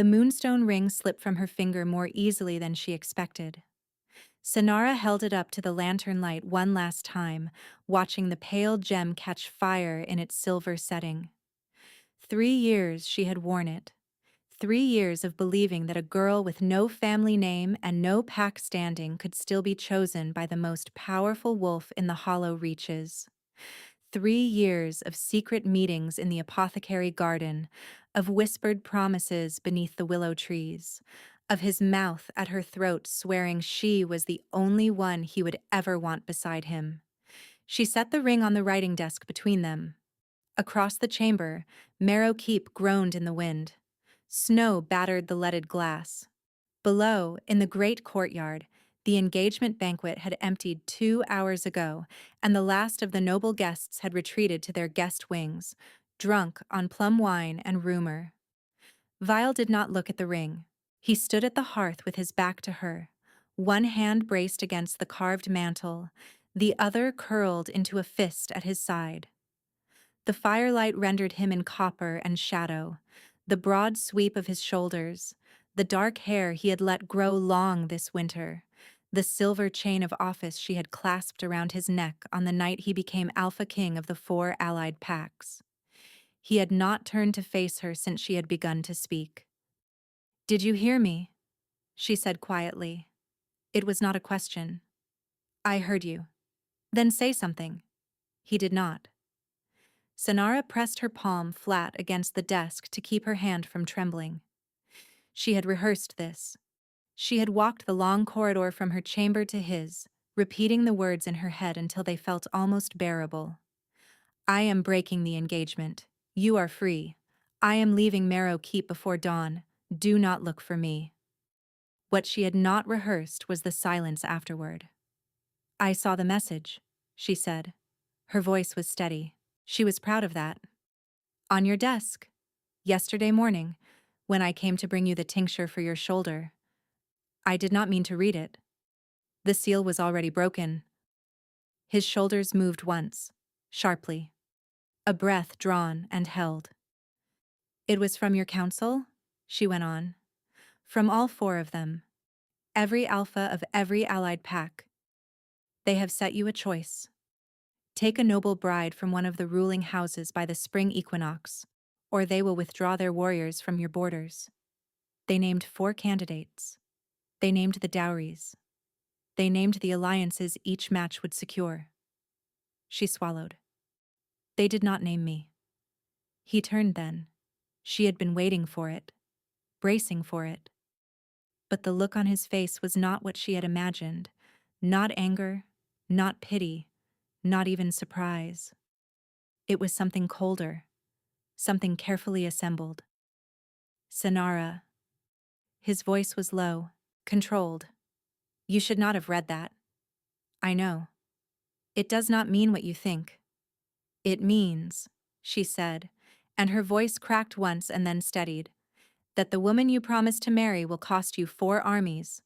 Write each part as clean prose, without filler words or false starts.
The moonstone ring slipped from her finger more easily than she expected. Sonara held it up to the lantern light one last time, watching the pale gem catch fire in its silver setting. 3 years she had worn it. 3 years of believing that a girl with no family name and no pack standing could still be chosen by the most powerful wolf in the hollow reaches. 3 years of secret meetings in the apothecary garden, of whispered promises beneath the willow trees, of his mouth at her throat swearing she was the only one he would ever want beside him. She set the ring on the writing desk between them. Across the chamber, Marrow Keep groaned in the wind. Snow battered the leaded glass. Below, in the great courtyard, the engagement banquet had emptied 2 hours ago, and the last of the noble guests had retreated to their guest wings, drunk on plum wine and rumor. Vile did not look at the ring. He stood at the hearth with his back to her, one hand braced against the carved mantel, the other curled into a fist at his side. The firelight rendered him in copper and shadow, the broad sweep of his shoulders, the dark hair he had let grow long this winter, the silver chain of office she had clasped around his neck on the night he became Alpha King of the 4 allied packs. He had not turned to face her since she had begun to speak. "Did you hear me?" she said quietly. It was not a question. "I heard you." "Then say something." He did not. Sonara pressed her palm flat against the desk to keep her hand from trembling. She had rehearsed this. She had walked the long corridor from her chamber to his, repeating the words in her head until they felt almost bearable. "I am breaking the engagement. You are free. I am leaving Marrow Keep before dawn. Do not look for me." What she had not rehearsed was the silence afterward. "I saw the message," she said. Her voice was steady. She was proud of that. "On your desk. Yesterday morning, when I came to bring you the tincture for your shoulder. I did not mean to read it. The seal was already broken." His shoulders moved once, sharply. A breath drawn and held. "It was from your council?" she went on. "From all 4 of them. Every alpha of every allied pack. They have set you a choice. Take a noble bride from one of the ruling houses by the spring equinox, or they will withdraw their warriors from your borders." They named 4 candidates. They named the dowries. They named the alliances each match would secure. She swallowed. "They did not name me." He turned then. She had been waiting for it, bracing for it. But the look on his face was not what she had imagined, not anger, not pity, not even surprise. It was something colder, something carefully assembled. "Sonara." His voice was low, controlled. "You should not have read that. I know. It does not mean what you think. It means," she said, and her voice cracked once and then steadied, "that the woman you promised to marry will cost you 4 armies.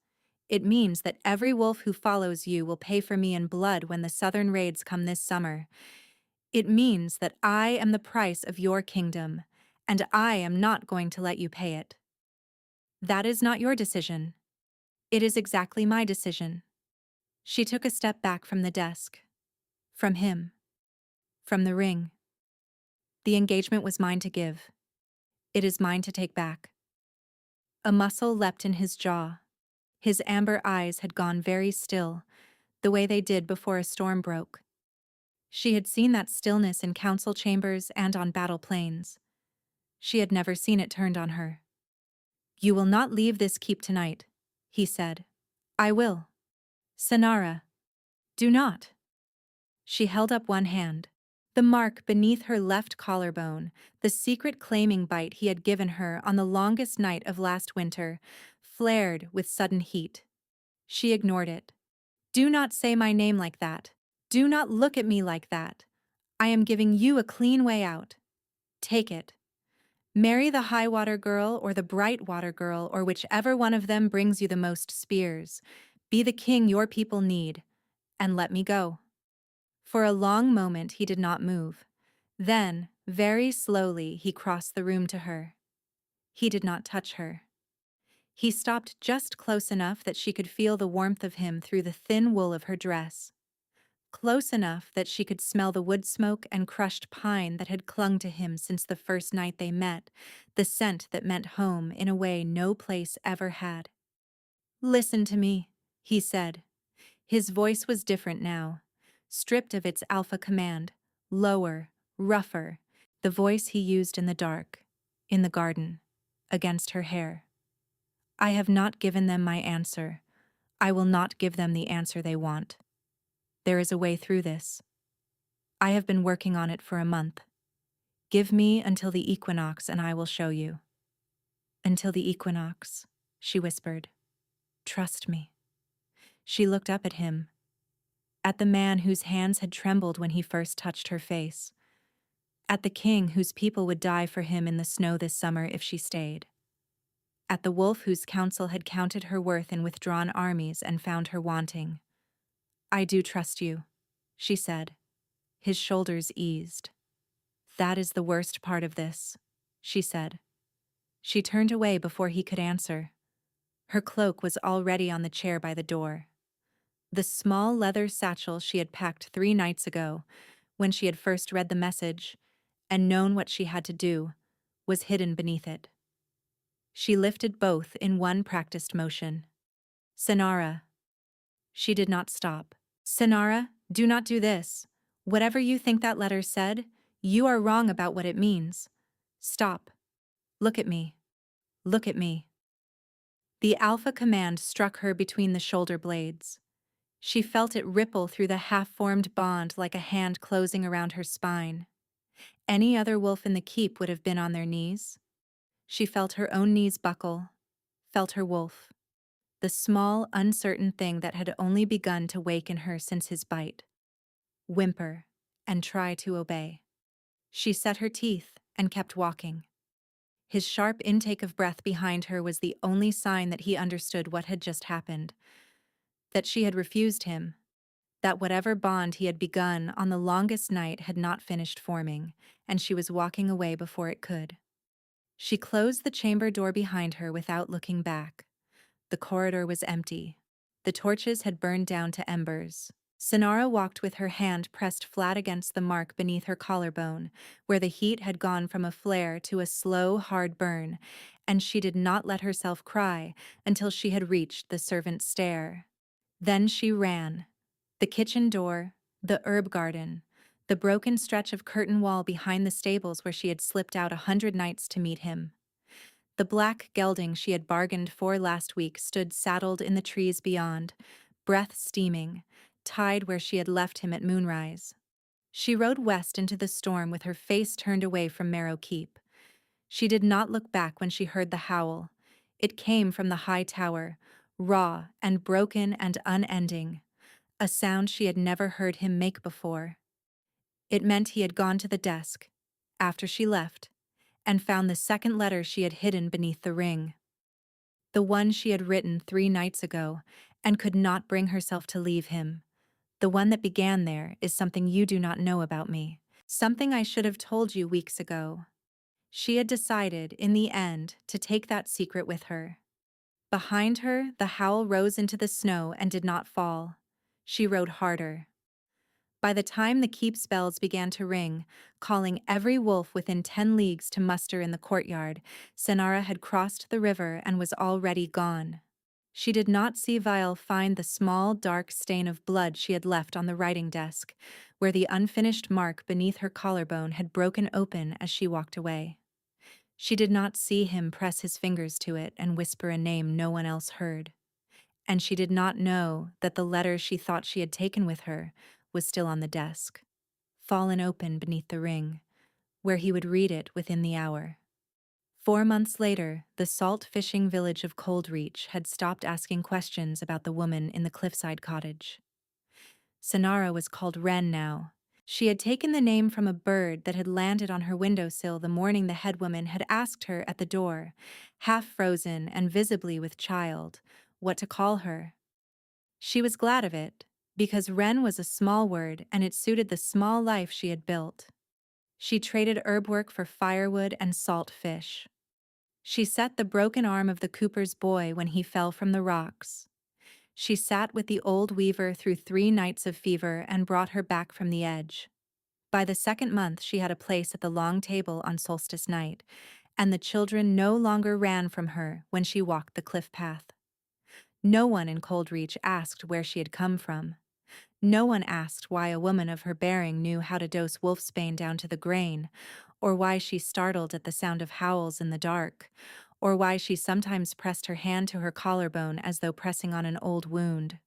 It means that every wolf who follows you will pay for me in blood when the southern raids come this summer. It means that I am the price of your kingdom, and I am not going to let you pay it. That is not your decision. It is exactly my decision." She took a step back from the desk. From him. From the ring. "The engagement was mine to give. It is mine to take back." A muscle leapt in his jaw. His amber eyes had gone very still, the way they did before a storm broke. She had seen that stillness in council chambers and on battle plains. She had never seen it turned on her. "You will not leave this keep tonight," he said. "I will." "Sonara. Do not." She held up one hand. The mark beneath her left collarbone, the secret claiming bite he had given her on the longest night of last winter, flared with sudden heat. She ignored it. "Do not say my name like that. Do not look at me like that. I am giving you a clean way out. Take it. Marry the high-water girl or the bright-water girl or whichever one of them brings you the most spears. Be the king your people need. And let me go." For a long moment he did not move. Then, very slowly, he crossed the room to her. He did not touch her. He stopped just close enough that she could feel the warmth of him through the thin wool of her dress. Close enough that she could smell the wood smoke and crushed pine that had clung to him since the first night they met, the scent that meant home in a way no place ever had. "Listen to me," he said. His voice was different now, stripped of its alpha command, lower, rougher, the voice he used in the dark, in the garden, against her hair. "I have not given them my answer. I will not give them the answer they want. There is a way through this. I have been working on it for a month. Give me until the equinox and I will show you." "Until the equinox," she whispered. "Trust me." She looked up at him, at the man whose hands had trembled when he first touched her face, at the king whose people would die for him in the snow this summer if she stayed, at the wolf whose counsel had counted her worth in withdrawn armies and found her wanting. "I do trust you," she said. His shoulders eased. "That is the worst part of this," she said. She turned away before he could answer. Her cloak was already on the chair by the door. The small leather satchel she had packed 3 nights ago, when she had first read the message and known what she had to do, was hidden beneath it. She lifted both in one practiced motion. "Senara." She did not stop. "Senara, do not do this. Whatever you think that letter said, you are wrong about what it means. Stop. Look at me. Look at me." The alpha command struck her between the shoulder blades. She felt it ripple through the half-formed bond like a hand closing around her spine. Any other wolf in the keep would have been on their knees. She felt her own knees buckle, felt her wolf, the small, uncertain thing that had only begun to wake in her since his bite, whimper, and try to obey. She set her teeth and kept walking. His sharp intake of breath behind her was the only sign that he understood what had just happened, that she had refused him, that whatever bond he had begun on the longest night had not finished forming, and she was walking away before it could. She closed the chamber door behind her without looking back. The corridor was empty. The torches had burned down to embers. Senara walked with her hand pressed flat against the mark beneath her collarbone, where the heat had gone from a flare to a slow, hard burn, and she did not let herself cry until she had reached the servant's stair. Then she ran. The kitchen door, the herb garden, the broken stretch of curtain wall behind the stables where she had slipped out 100 nights to meet him. The black gelding she had bargained for last week stood saddled in the trees beyond, breath steaming, tied where she had left him at moonrise. She rode west into the storm with her face turned away from Marrow Keep. She did not look back when she heard the howl. It came from the high tower, raw and broken and unending, a sound she had never heard him make before. It meant he had gone to the desk, after she left, and found the second letter she had hidden beneath the ring. The one she had written 3 nights ago, and could not bring herself to leave him. The one that began there is something you do not know about me, something I should have told you weeks ago. She had decided, in the end, to take that secret with her. Behind her, the howl rose into the snow and did not fall. She rode harder. By the time the keep's bells began to ring, calling every wolf within 10 leagues to muster in the courtyard, Senara had crossed the river and was already gone. She did not see Vial find the small, dark stain of blood she had left on the writing desk, where the unfinished mark beneath her collarbone had broken open as she walked away. She did not see him press his fingers to it and whisper a name no one else heard. And she did not know that the letter she thought she had taken with her was still on the desk, fallen open beneath the ring, where he would read it within the hour. 4 months later, the salt fishing village of Coldreach had stopped asking questions about the woman in the cliffside cottage. Senara was called Wren now. She had taken the name from a bird that had landed on her windowsill the morning the headwoman had asked her at the door, half frozen and visibly with child, what to call her. She was glad of it, because Wren was a small word and it suited the small life she had built. She traded herb work for firewood and salt fish. She set the broken arm of the cooper's boy when he fell from the rocks. She sat with the old weaver through 3 nights of fever and brought her back from the edge. By the 2nd month she had a place at the long table on solstice night, and the children no longer ran from her when she walked the cliff path. No one in Coldreach asked where she had come from. No one asked why a woman of her bearing knew how to dose wolfsbane down to the grain, or why she startled at the sound of howls in the dark, or why she sometimes pressed her hand to her collarbone as though pressing on an old wound.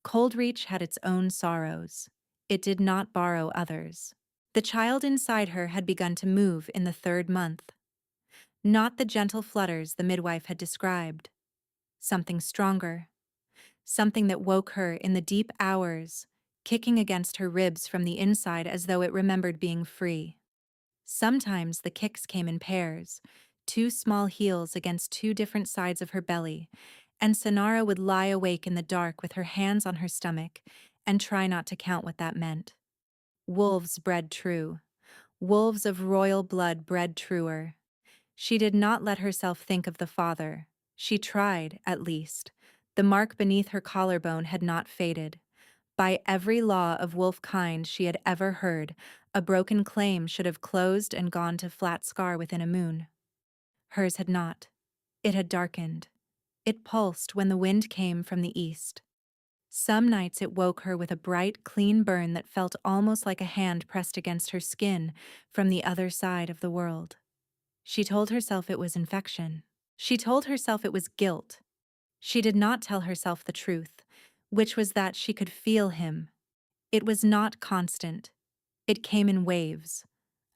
Coldreach had its own sorrows. It did not borrow others. The child inside her had begun to move in the 3rd month. Not the gentle flutters the midwife had described. Something stronger. Something that woke her in the deep hours, kicking against her ribs from the inside as though it remembered being free. Sometimes the kicks came in pairs, 2 small heels against 2 different sides of her belly, and Sonara would lie awake in the dark with her hands on her stomach and try not to count what that meant. Wolves bred true. Wolves of royal blood bred truer. She did not let herself think of the father. She tried, at least. The mark beneath her collarbone had not faded. By every law of wolf kind she had ever heard, a broken claim should have closed and gone to flat scar within a moon. Hers had not. It had darkened. It pulsed when the wind came from the east. Some nights it woke her with a bright, clean burn that felt almost like a hand pressed against her skin from the other side of the world. She told herself it was infection. She told herself it was guilt. She did not tell herself the truth, which was that she could feel him. It was not constant. It came in waves.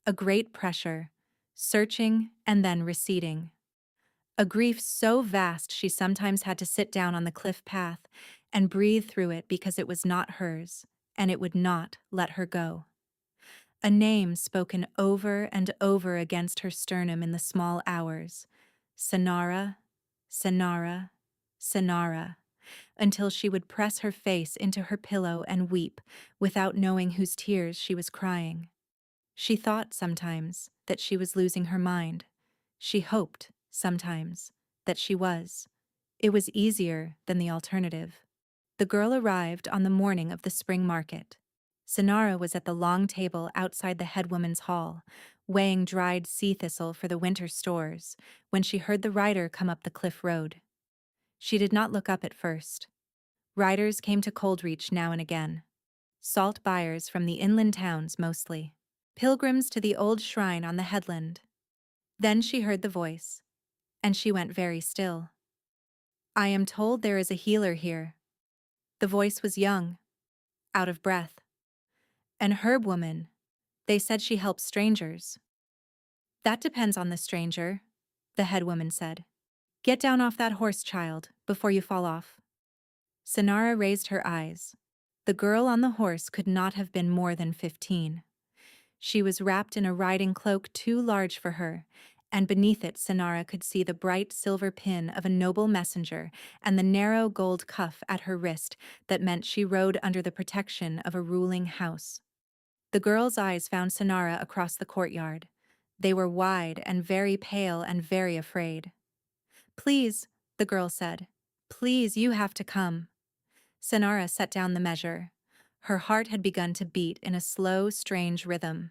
A great pressure, searching and then receding. A grief so vast she sometimes had to sit down on the cliff path and breathe through it because it was not hers, and it would not let her go. A name spoken over and over against her sternum in the small hours. Sonara, Sonara, Sonara, until she would press her face into her pillow and weep without knowing whose tears she was crying. She thought sometimes that she was losing her mind. She hoped, sometimes, that she was. It was easier than the alternative. The girl arrived on the morning of the spring market. Sonara was at the long table outside the headwoman's hall, weighing dried sea thistle for the winter stores, when she heard the rider come up the cliff road. She did not look up at first. Riders came to Coldreach now and again. Salt buyers from the inland towns mostly. Pilgrims to the old shrine on the headland. Then she heard the voice, and she went very still. "I am told there is a healer here." The voice was young, out of breath. "An herb woman. They said she helps strangers." "That depends on the stranger," the head woman said. "Get down off that horse, child, before you fall off." Sonara raised her eyes. The girl on the horse could not have been more than 15. She was wrapped in a riding cloak too large for her, and beneath it Sonara could see the bright silver pin of a noble messenger and the narrow gold cuff at her wrist that meant she rode under the protection of a ruling house. The girl's eyes found Sonara across the courtyard. They were wide and very pale and very afraid. "Please," the girl said. "Please, you have to come." Sonara set down the measure. Her heart had begun to beat in a slow, strange rhythm.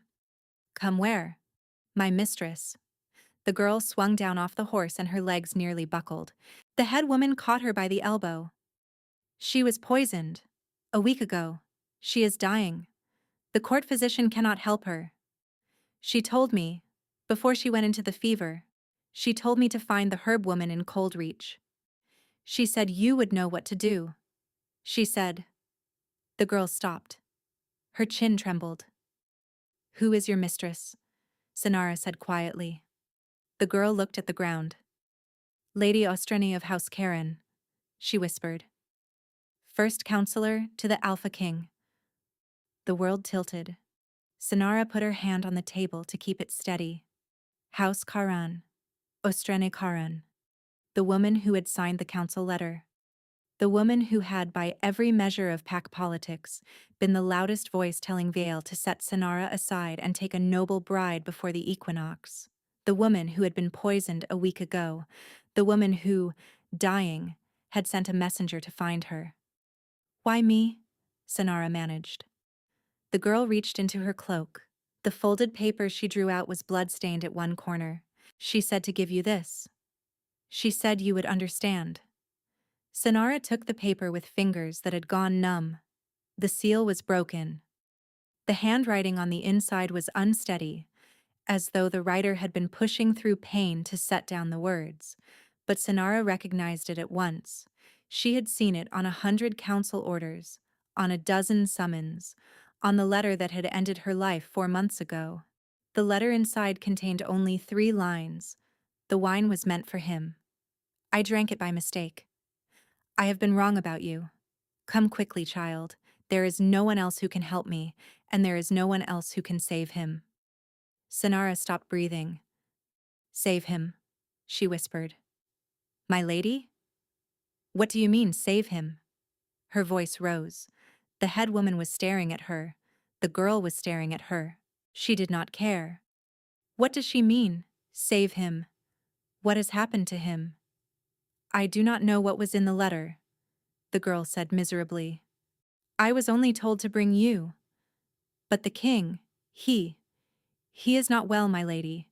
"Come where?" "My mistress." The girl swung down off the horse and her legs nearly buckled. The head woman caught her by the elbow. "She was poisoned. A week ago. She is dying. The court physician cannot help her. She told me, before she went into the fever, she told me to find the herb woman in Coldreach. She said you would know what to do. She said—" The girl stopped. Her chin trembled. "Who is your mistress?" Sonara said quietly. The girl looked at the ground. "Lady Ostreni of House Karen," she whispered. "First counselor to the Alpha King." The world tilted. Sonara put her hand on the table to keep it steady. House Karan. Ostreni Karan. The woman who had signed the council letter. The woman who had, by every measure of pack politics, been the loudest voice telling Vale to set Sonara aside and take a noble bride before the equinox. The woman who had been poisoned a week ago. The woman who, dying, had sent a messenger to find her. Why me? Sonara managed. The girl reached into her cloak. The folded paper she drew out was blood-stained at one corner. She said to give you this. She said you would understand. Sonara took the paper with fingers that had gone numb. The seal was broken. The handwriting on the inside was unsteady, as though the writer had been pushing through pain to set down the words. But Sonara recognized it at once. She had seen it on 100 council orders, on a dozen summons, on the letter that had ended her life 4 months ago. The letter inside contained only 3 lines. The wine was meant for him. I drank it by mistake. I have been wrong about you. Come quickly, child. There is no one else who can help me, and there is no one else who can save him. Sonara stopped breathing. Save him, she whispered. My lady? What do you mean, save him? Her voice rose. The head woman was staring at her. The girl was staring at her. She did not care. What does she mean, save him? What has happened to him? I do not know what was in the letter, the girl said miserably. I was only told to bring you. But the king, he is not well, my lady.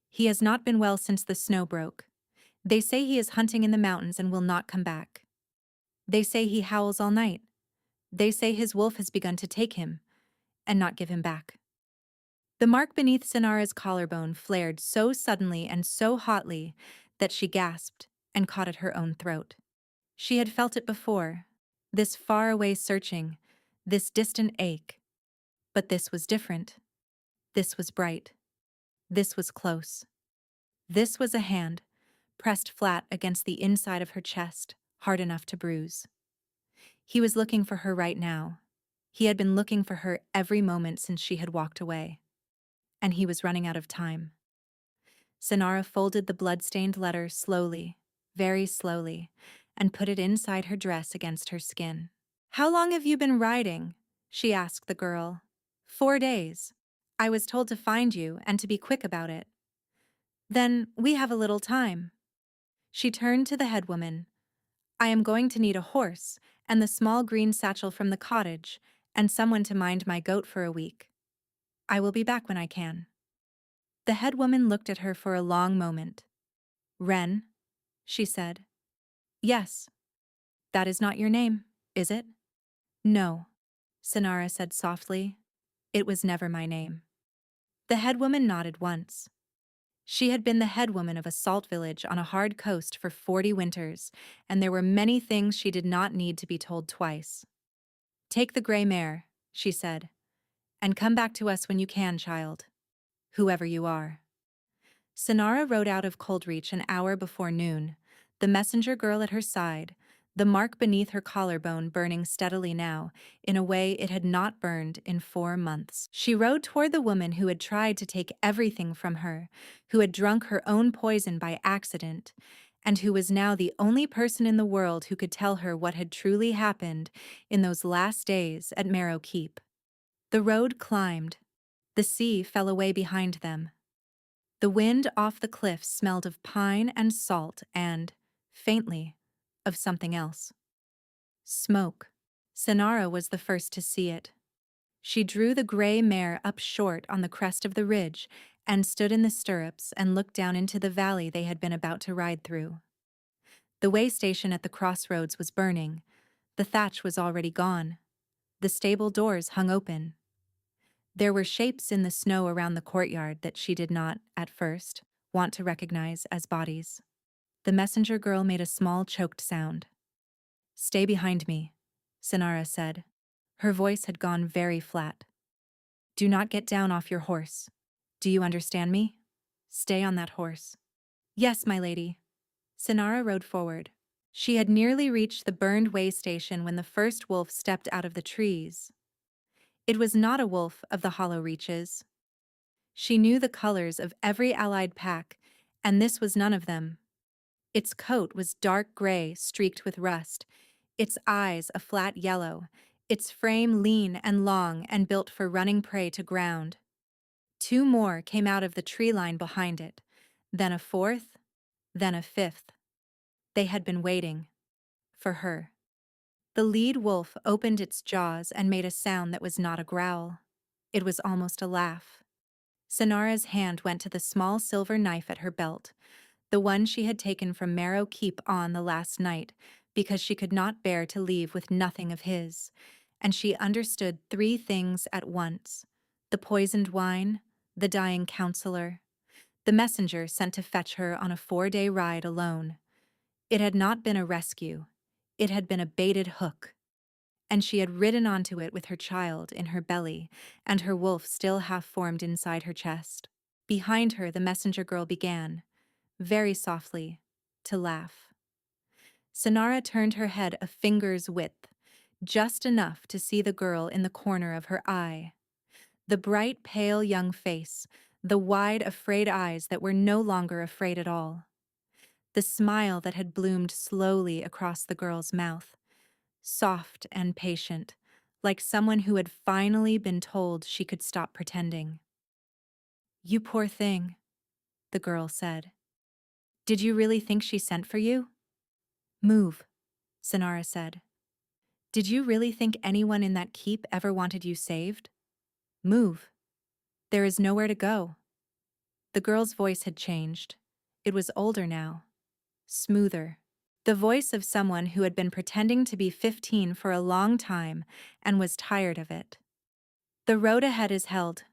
He has not been well since the snow broke. They say he is hunting in the mountains and will not come back. They say he howls all night. They say his wolf has begun to take him and not give him back. The mark beneath Sonara's collarbone flared so suddenly and so hotly that she gasped and caught at her own throat. She had felt it before, this far-away searching, this distant ache. But this was different. This was bright. This was close. This was a hand, pressed flat against the inside of her chest, hard enough to bruise. He was looking for her right now. He had been looking for her every moment since she had walked away. And he was running out of time. Sonara folded the blood-stained letter slowly, very slowly, and put it inside her dress against her skin. How long have you been riding? She asked the girl. 4 days. I was told to find you and to be quick about it. Then we have a little time. She turned to the head woman. I am going to need a horse and the small green satchel from the cottage and someone to mind my goat for a week. I will be back when I can. The head woman looked at her for a long moment. Wren, she said. Yes. That is not your name, is it? No, Sonara said softly. It was never my name. The head woman nodded once. She had been the head woman of a salt village on a hard coast for 40 winters, and there were many things she did not need to be told twice. Take the gray mare, she said, and come back to us when you can, child. Whoever you are. Sonara rode out of Coldreach an hour before noon, the messenger girl at her side, the mark beneath her collarbone burning steadily now, in a way it had not burned in 4 months. She rode toward the woman who had tried to take everything from her, who had drunk her own poison by accident, and who was now the only person in the world who could tell her what had truly happened in those last days at Marrow Keep. The road climbed. The sea fell away behind them. The wind off the cliffs smelled of pine and salt and, faintly, of something else. Smoke. Sonara was the first to see it. She drew the gray mare up short on the crest of the ridge and stood in the stirrups and looked down into the valley they had been about to ride through. The way station at the crossroads was burning. The thatch was already gone. The stable doors hung open. There were shapes in the snow around the courtyard that she did not, at first, want to recognize as bodies. The messenger girl made a small choked sound. Stay behind me, Sonara said. Her voice had gone very flat. Do not get down off your horse. Do you understand me? Stay on that horse. Yes, my lady. Sonara rode forward. She had nearly reached the burned way station when the first wolf stepped out of the trees. It was not a wolf of the hollow reaches. She knew the colors of every allied pack, and this was none of them. Its coat was dark gray streaked with rust, its eyes a flat yellow, its frame lean and long and built for running prey to ground. 2 more came out of the tree line behind it, then a fourth, then a fifth. They had been waiting. For her. The lead wolf opened its jaws and made a sound that was not a growl. It was almost a laugh. Sonara's hand went to the small silver knife at her belt, the one she had taken from Marrow Keep on the last night, because she could not bear to leave with nothing of his, and she understood three things at once: the poisoned wine, the dying counselor, the messenger sent to fetch her on a 4-day ride alone. It had not been a rescue. It had been a baited hook. And she had ridden onto it with her child in her belly, and her wolf still half-formed inside her chest. Behind her, the messenger girl began, very softly, to laugh. Sonara turned her head a finger's width, just enough to see the girl in the corner of her eye. The bright, pale young face, the wide, afraid eyes that were no longer afraid at all. The smile that had bloomed slowly across the girl's mouth, soft and patient, like someone who had finally been told she could stop pretending. "You poor thing," the girl said. "Did you really think she sent for you?" "Move," Sonara said. "Did you really think anyone in that keep ever wanted you saved? Move. There is nowhere to go." The girl's voice had changed. It was older now, smoother. The voice of someone who had been pretending to be 15 for a long time and was tired of it. "The road ahead is held.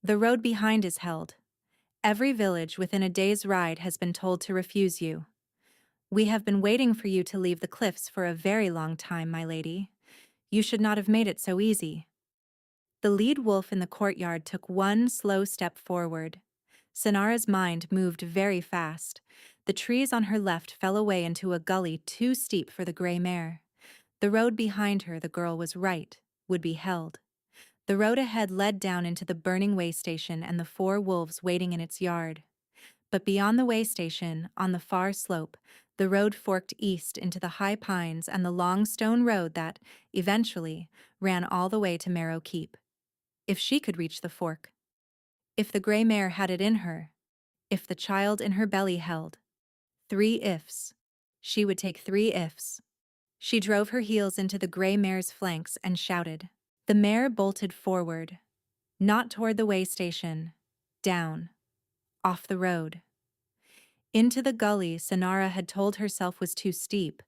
The road behind is held. Every village within a day's ride has been told to refuse you. We have been waiting for you to leave the cliffs for a very long time, my lady. You should not have made it so easy." The lead wolf in the courtyard took one slow step forward. Sonara's mind moved very fast. The trees on her left fell away into a gully too steep for the gray mare. The road behind her, the girl was right, would be held. The road ahead led down into the burning way station and the 4 wolves waiting in its yard. But beyond the way station, on the far slope, the road forked east into the high pines and the long stone road that, eventually, ran all the way to Marrow Keep. If she could reach the fork. If the gray mare had it in her. If the child in her belly held. 3 ifs. She would take 3 ifs. She drove her heels into the gray mare's flanks and shouted. The mare bolted forward. Not toward the way station. Down. Off the road. Into the gully Sonara had told herself was too steep,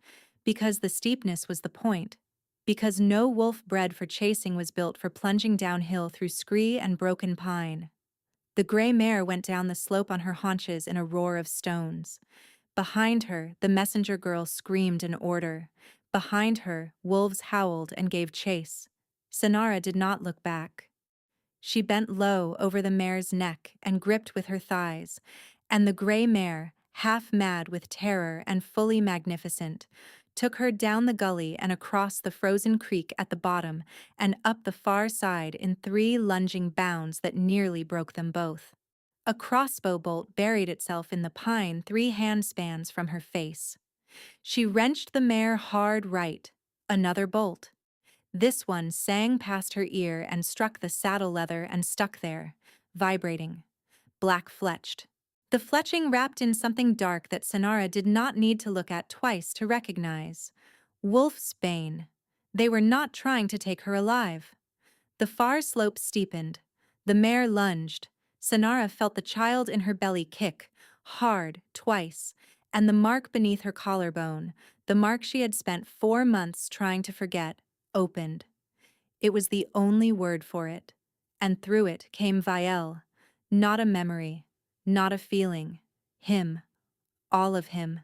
because the steepness was the point, because no wolf bred for chasing was built for plunging downhill through scree and broken pine. The gray mare went down the slope on her haunches in a roar of stones. Behind her, the messenger girl screamed an order. Behind her, wolves howled and gave chase. Sonara did not look back. She bent low over the mare's neck and gripped with her thighs, and the gray mare, half mad with terror and fully magnificent, took her down the gully and across the frozen creek at the bottom and up the far side in 3 lunging bounds that nearly broke them both. A crossbow bolt buried itself in the pine 3 handspans from her face. She wrenched the mare hard right. Another bolt. This one sang past her ear and struck the saddle leather and stuck there, vibrating, black-fletched. The fletching wrapped in something dark that Sonara did not need to look at twice to recognize. Wolf's bane. They were not trying to take her alive. The far slope steepened. The mare lunged. Sonara felt the child in her belly kick, hard, twice, and the mark beneath her collarbone, the mark she had spent 4 months trying to forget, opened. It was the only word for it, and through it came Vielle, not a memory, not a feeling, him, all of him,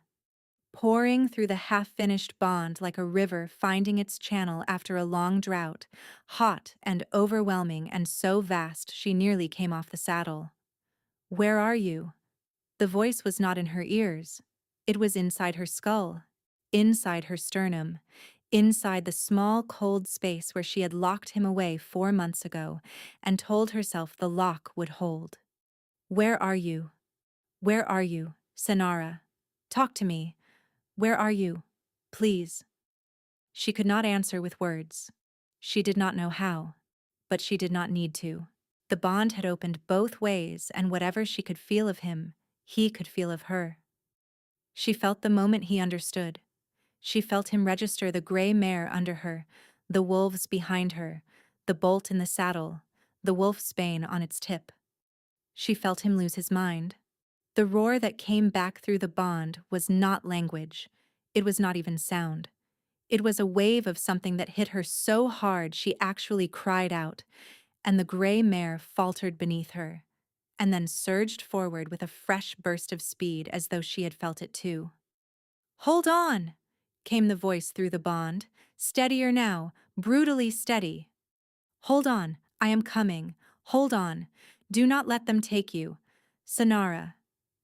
pouring through the half-finished bond like a river finding its channel after a long drought, hot and overwhelming and so vast she nearly came off the saddle. "Where are you?" The voice was not in her ears. It was inside her skull, inside her sternum, inside the small, cold space where she had locked him away 4 months ago and told herself the lock would hold. "Where are you? Where are you, Sonara? Talk to me. Where are you? Please." She could not answer with words. She did not know how, but she did not need to. The bond had opened both ways, and whatever she could feel of him, he could feel of her. She felt the moment he understood. She felt him register the gray mare under her, the wolves behind her, the bolt in the saddle, the wolfsbane on its tip. She felt him lose his mind. The roar that came back through the bond was not language. It was not even sound. It was a wave of something that hit her so hard she actually cried out, and the gray mare faltered beneath her, and then surged forward with a fresh burst of speed as though she had felt it too. "Hold on!" came the voice through the bond, steadier now, brutally steady. "Hold on, I am coming. Hold on. Do not let them take you. Sonara,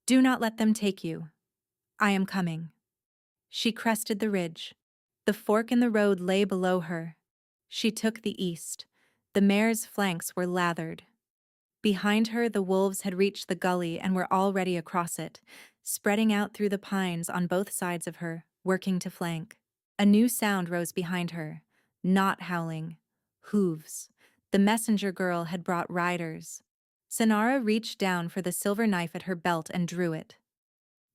do not let them take you. I am coming." She crested the ridge. The fork in the road lay below her. She took the east. The mare's flanks were lathered. Behind her, the wolves had reached the gully and were already across it, spreading out through the pines on both sides of her, working to flank. A new sound rose behind her. Not howling. Hooves. The messenger girl had brought riders. Sonara reached down for the silver knife at her belt and drew it.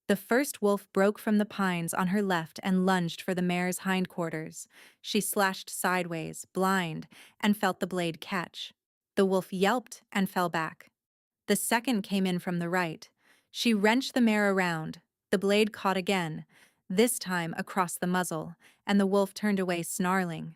The first wolf broke from the pines on her left and lunged for the mare's hindquarters. She slashed sideways, blind, and felt the blade catch. The wolf yelped and fell back. The second came in from the right. She wrenched the mare around. The blade caught again, this time across the muzzle, and the wolf turned away snarling.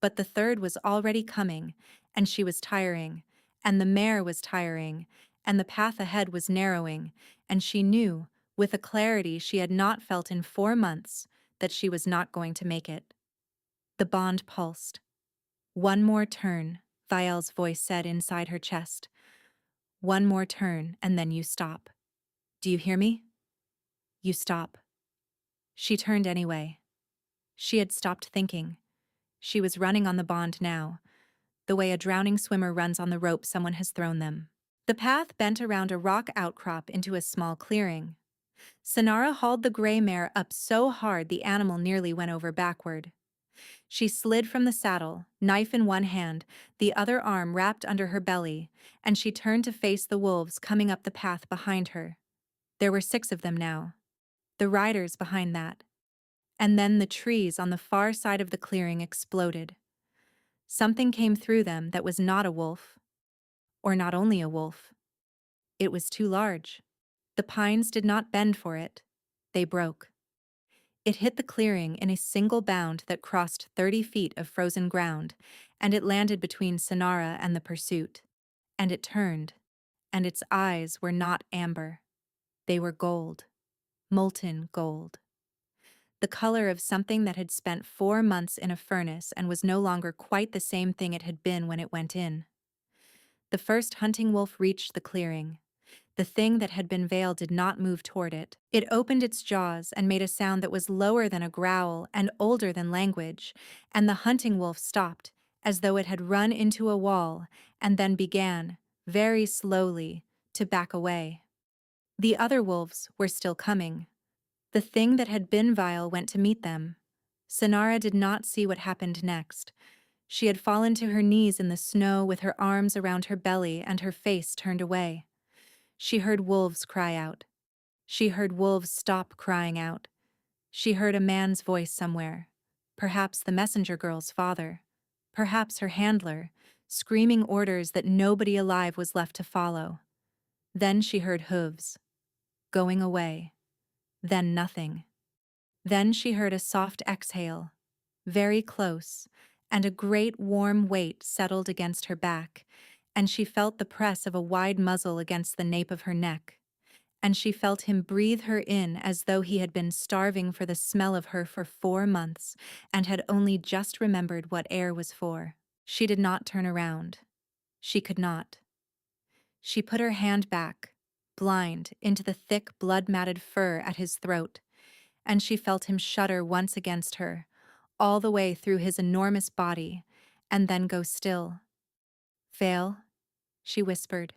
But the third was already coming, and she was tiring, and the mare was tiring, and the path ahead was narrowing, and she knew, with a clarity she had not felt in 4 months, that she was not going to make it. The bond pulsed. "One more turn," Vial's voice said inside her chest. "One more turn, and then you stop. Do you hear me? You stop." She turned anyway. She had stopped thinking. She was running on the bond now, the way a drowning swimmer runs on the rope someone has thrown them. The path bent around a rock outcrop into a small clearing. Sonara hauled the gray mare up so hard the animal nearly went over backward. She slid from the saddle, knife in one hand, the other arm wrapped under her belly, and she turned to face the wolves coming up the path behind her. There were 6 of them now. The riders behind that. And then the trees on the far side of the clearing exploded. Something came through them that was not a wolf. Or not only a wolf. It was too large. The pines did not bend for it. They broke. It hit the clearing in a single bound that crossed 30 feet of frozen ground, and it landed between Sonara and the pursuit. And it turned, and its eyes were not amber. They were gold. Molten gold. The color of something that had spent 4 months in a furnace and was no longer quite the same thing it had been when it went in. The first hunting wolf reached the clearing. The thing that had been veiled did not move toward it. It opened its jaws and made a sound that was lower than a growl and older than language, and the hunting wolf stopped, as though it had run into a wall, and then began, very slowly, to back away. The other wolves were still coming. The thing that had been Vial went to meet them. Sonara did not see what happened next. She had fallen to her knees in the snow with her arms around her belly and her face turned away. She heard wolves cry out. She heard wolves stop crying out. She heard a man's voice somewhere, perhaps the messenger girl's father, perhaps her handler, screaming orders that nobody alive was left to follow. Then she heard hooves, going away. Then nothing. Then she heard a soft exhale, very close, and a great warm weight settled against her back, and she felt the press of a wide muzzle against the nape of her neck, and she felt him breathe her in as though he had been starving for the smell of her for 4 months and had only just remembered what air was for. She did not turn around. She could not. She put her hand back, blind, into the thick blood-matted fur at his throat, and she felt him shudder once against her, all the way through his enormous body, and then go still. "Fail," she whispered.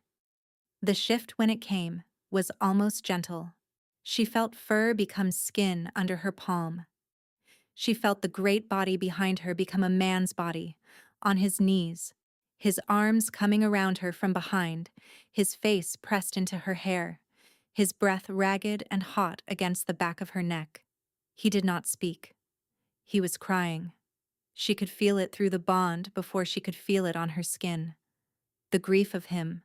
The shift when it came was almost gentle. She felt fur become skin under her palm. She felt the great body behind her become a man's body, on his knees, his arms coming around her from behind, his face pressed into her hair, his breath ragged and hot against the back of her neck. He did not speak. He was crying. She could feel it through the bond before she could feel it on her skin. The grief of him,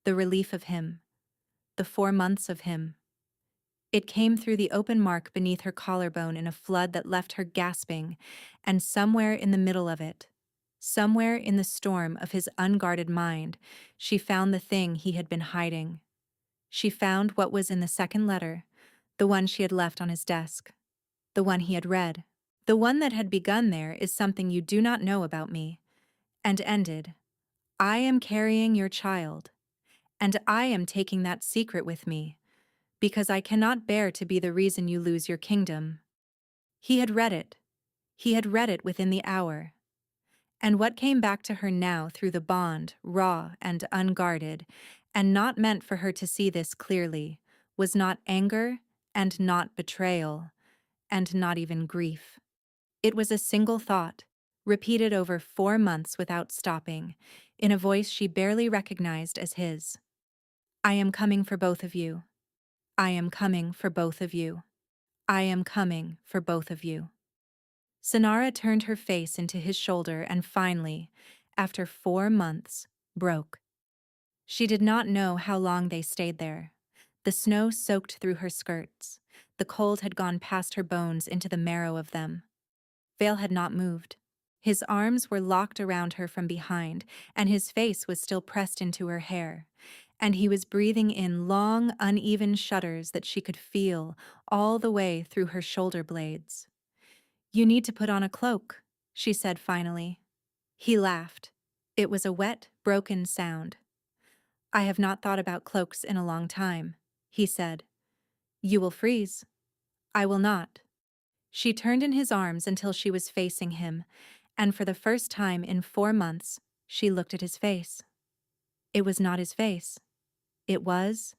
the relief of him, the 4 months of him. It came through the open mark beneath her collarbone in a flood that left her gasping, and somewhere in the middle of it, somewhere in the storm of his unguarded mind, she found the thing he had been hiding. She found what was in the second letter, the one she had left on his desk, the one he had read. The one that had begun there is something you do not know about me, and ended, I am carrying your child, and I am taking that secret with me, because I cannot bear to be the reason you lose your kingdom. He had read it. He had read it within the hour. And what came back to her now through the bond, raw and unguarded, and not meant for her to see this clearly, was not anger and not betrayal, and not even grief. It was a single thought, repeated over 4 months without stopping, in a voice she barely recognized as his. I am coming for both of you. I am coming for both of you. I am coming for both of you. Sonara turned her face into his shoulder and finally, after 4 months, broke. She did not know how long they stayed there. The snow soaked through her skirts. The cold had gone past her bones into the marrow of them. Vale had not moved. His arms were locked around her from behind, and his face was still pressed into her hair, and he was breathing in long, uneven shudders that she could feel all the way through her shoulder blades. You need to put on a cloak, she said finally. He laughed. It was a wet, broken sound. I have not thought about cloaks in a long time, he said. You will freeze. I will not. She turned in his arms until she was facing him, and for the first time in 4 months, she looked at his face. It was not his face. It was,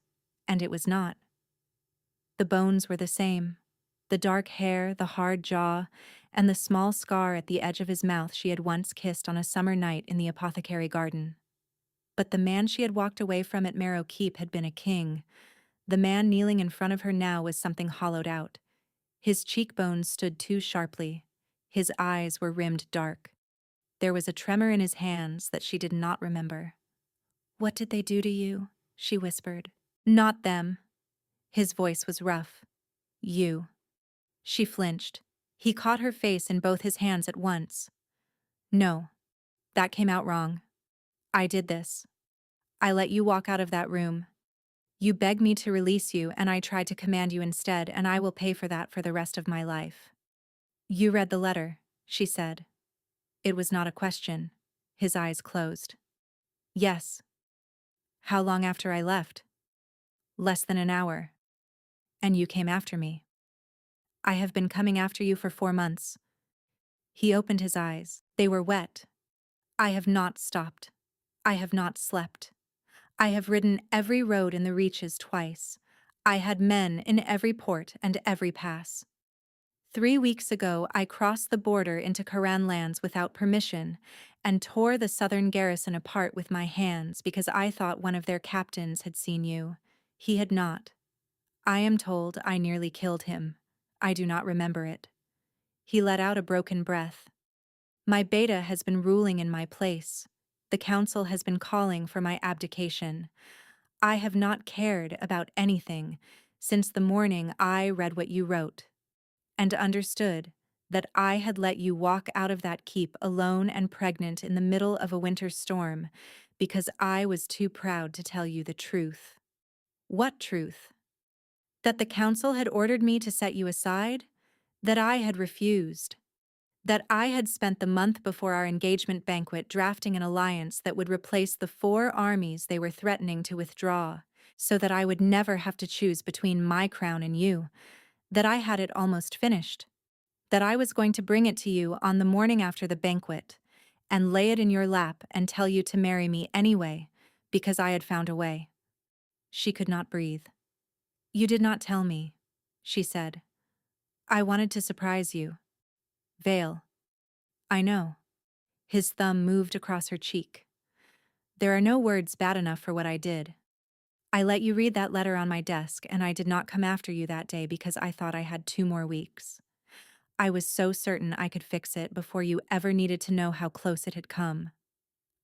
and it was not. The bones were the same. The dark hair, the hard jaw, and the small scar at the edge of his mouth she had once kissed on a summer night in the apothecary garden. But the man she had walked away from at Marrow Keep had been a king. The man kneeling in front of her now was something hollowed out. His cheekbones stood too sharply. His eyes were rimmed dark. There was a tremor in his hands that she did not remember. What did they do to you? She whispered. Not them. His voice was rough. You. She flinched. He caught her face in both his hands at once. No. That came out wrong. I did this. I let you walk out of that room. You begged me to release you, and I tried to command you instead, and I will pay for that for the rest of my life. You read the letter, she said. It was not a question. His eyes closed. Yes. How long after I left? Less than an hour. And you came after me. I have been coming after you for 4 months. He opened his eyes. They were wet. I have not stopped. I have not slept. I have ridden every road in the Reaches twice. I had men in every port and every pass. 3 weeks ago, I crossed the border into Karan lands without permission and tore the southern garrison apart with my hands because I thought one of their captains had seen you. He had not. I am told I nearly killed him. I do not remember it. He let out a broken breath. My beta has been ruling in my place. The council has been calling for my abdication. I have not cared about anything since the morning I read what you wrote, and understood that I had let you walk out of that keep alone and pregnant in the middle of a winter storm because I was too proud to tell you the truth. What truth? That the council had ordered me to set you aside? That I had refused? That I had spent the month before our engagement banquet drafting an alliance that would replace the 4 armies they were threatening to withdraw, so that I would never have to choose between my crown and you? That I had it almost finished? That I was going to bring it to you on the morning after the banquet, and lay it in your lap and tell you to marry me anyway, because I had found a way. She could not breathe. You did not tell me, she said. I wanted to surprise you. Vale. I know. His thumb moved across her cheek. There are no words bad enough for what I did. I let you read that letter on my desk, and I did not come after you that day because I thought I had 2 more weeks. I was so certain I could fix it before you ever needed to know how close it had come.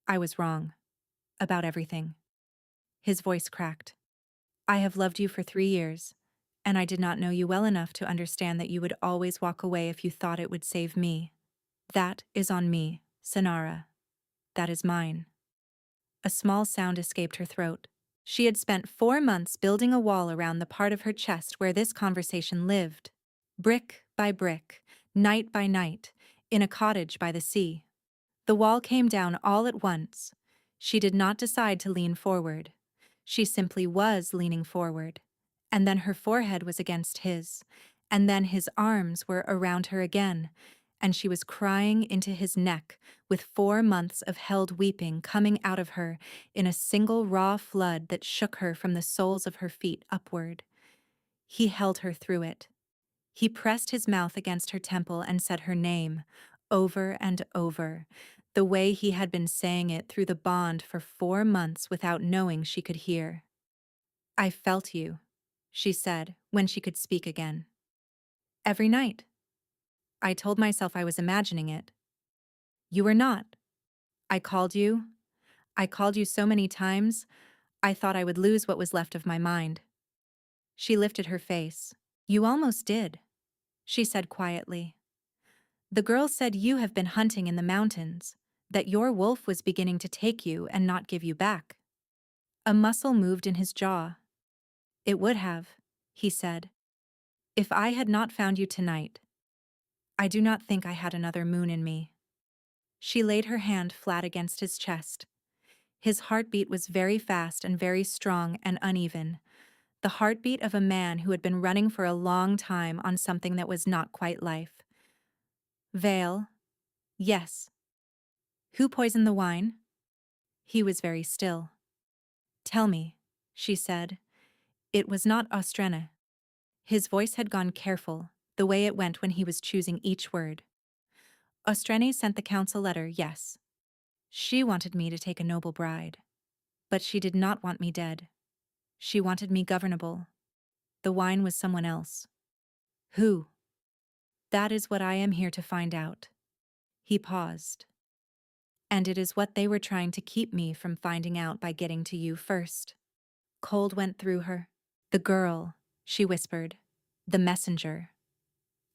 I was wrong. About everything. His voice cracked. I have loved you for 3 years, and I did not know you well enough to understand that you would always walk away if you thought it would save me. That is on me, Sonara. That is mine. A small sound escaped her throat. She had spent 4 months building a wall around the part of her chest where this conversation lived. Brick by brick, night by night, in a cottage by the sea. The wall came down all at once. She did not decide to lean forward. She simply was leaning forward. And then her forehead was against his. And then his arms were around her again. And she was crying into his neck, with 4 months of held weeping coming out of her in a single raw flood that shook her from the soles of her feet upward. He held her through it. He pressed his mouth against her temple and said her name, over and over, the way he had been saying it through the bond for 4 months without knowing she could hear. I felt you, she said, when she could speak again. Every night. I told myself I was imagining it. You were not. I called you. I called you so many times, I thought I would lose what was left of my mind. She lifted her face. You almost did, she said quietly. The girl said you have been hunting in the mountains, that your wolf was beginning to take you and not give you back. A muscle moved in his jaw. It would have, he said, if I had not found you tonight. I do not think I had another moon in me. She laid her hand flat against his chest. His heartbeat was very fast and very strong and uneven, the heartbeat of a man who had been running for a long time on something that was not quite life. Vale? Yes. Who poisoned the wine? He was very still. Tell me, she said. It was not Ostrena. His voice had gone careful, the way it went when he was choosing each word. Ostrena sent the council letter, yes. She wanted me to take a noble bride. But she did not want me dead. She wanted me governable. The wine was someone else. Who? That is what I am here to find out. He paused. And it is what they were trying to keep me from finding out by getting to you first. Cold went through her. The girl, she whispered. The messenger.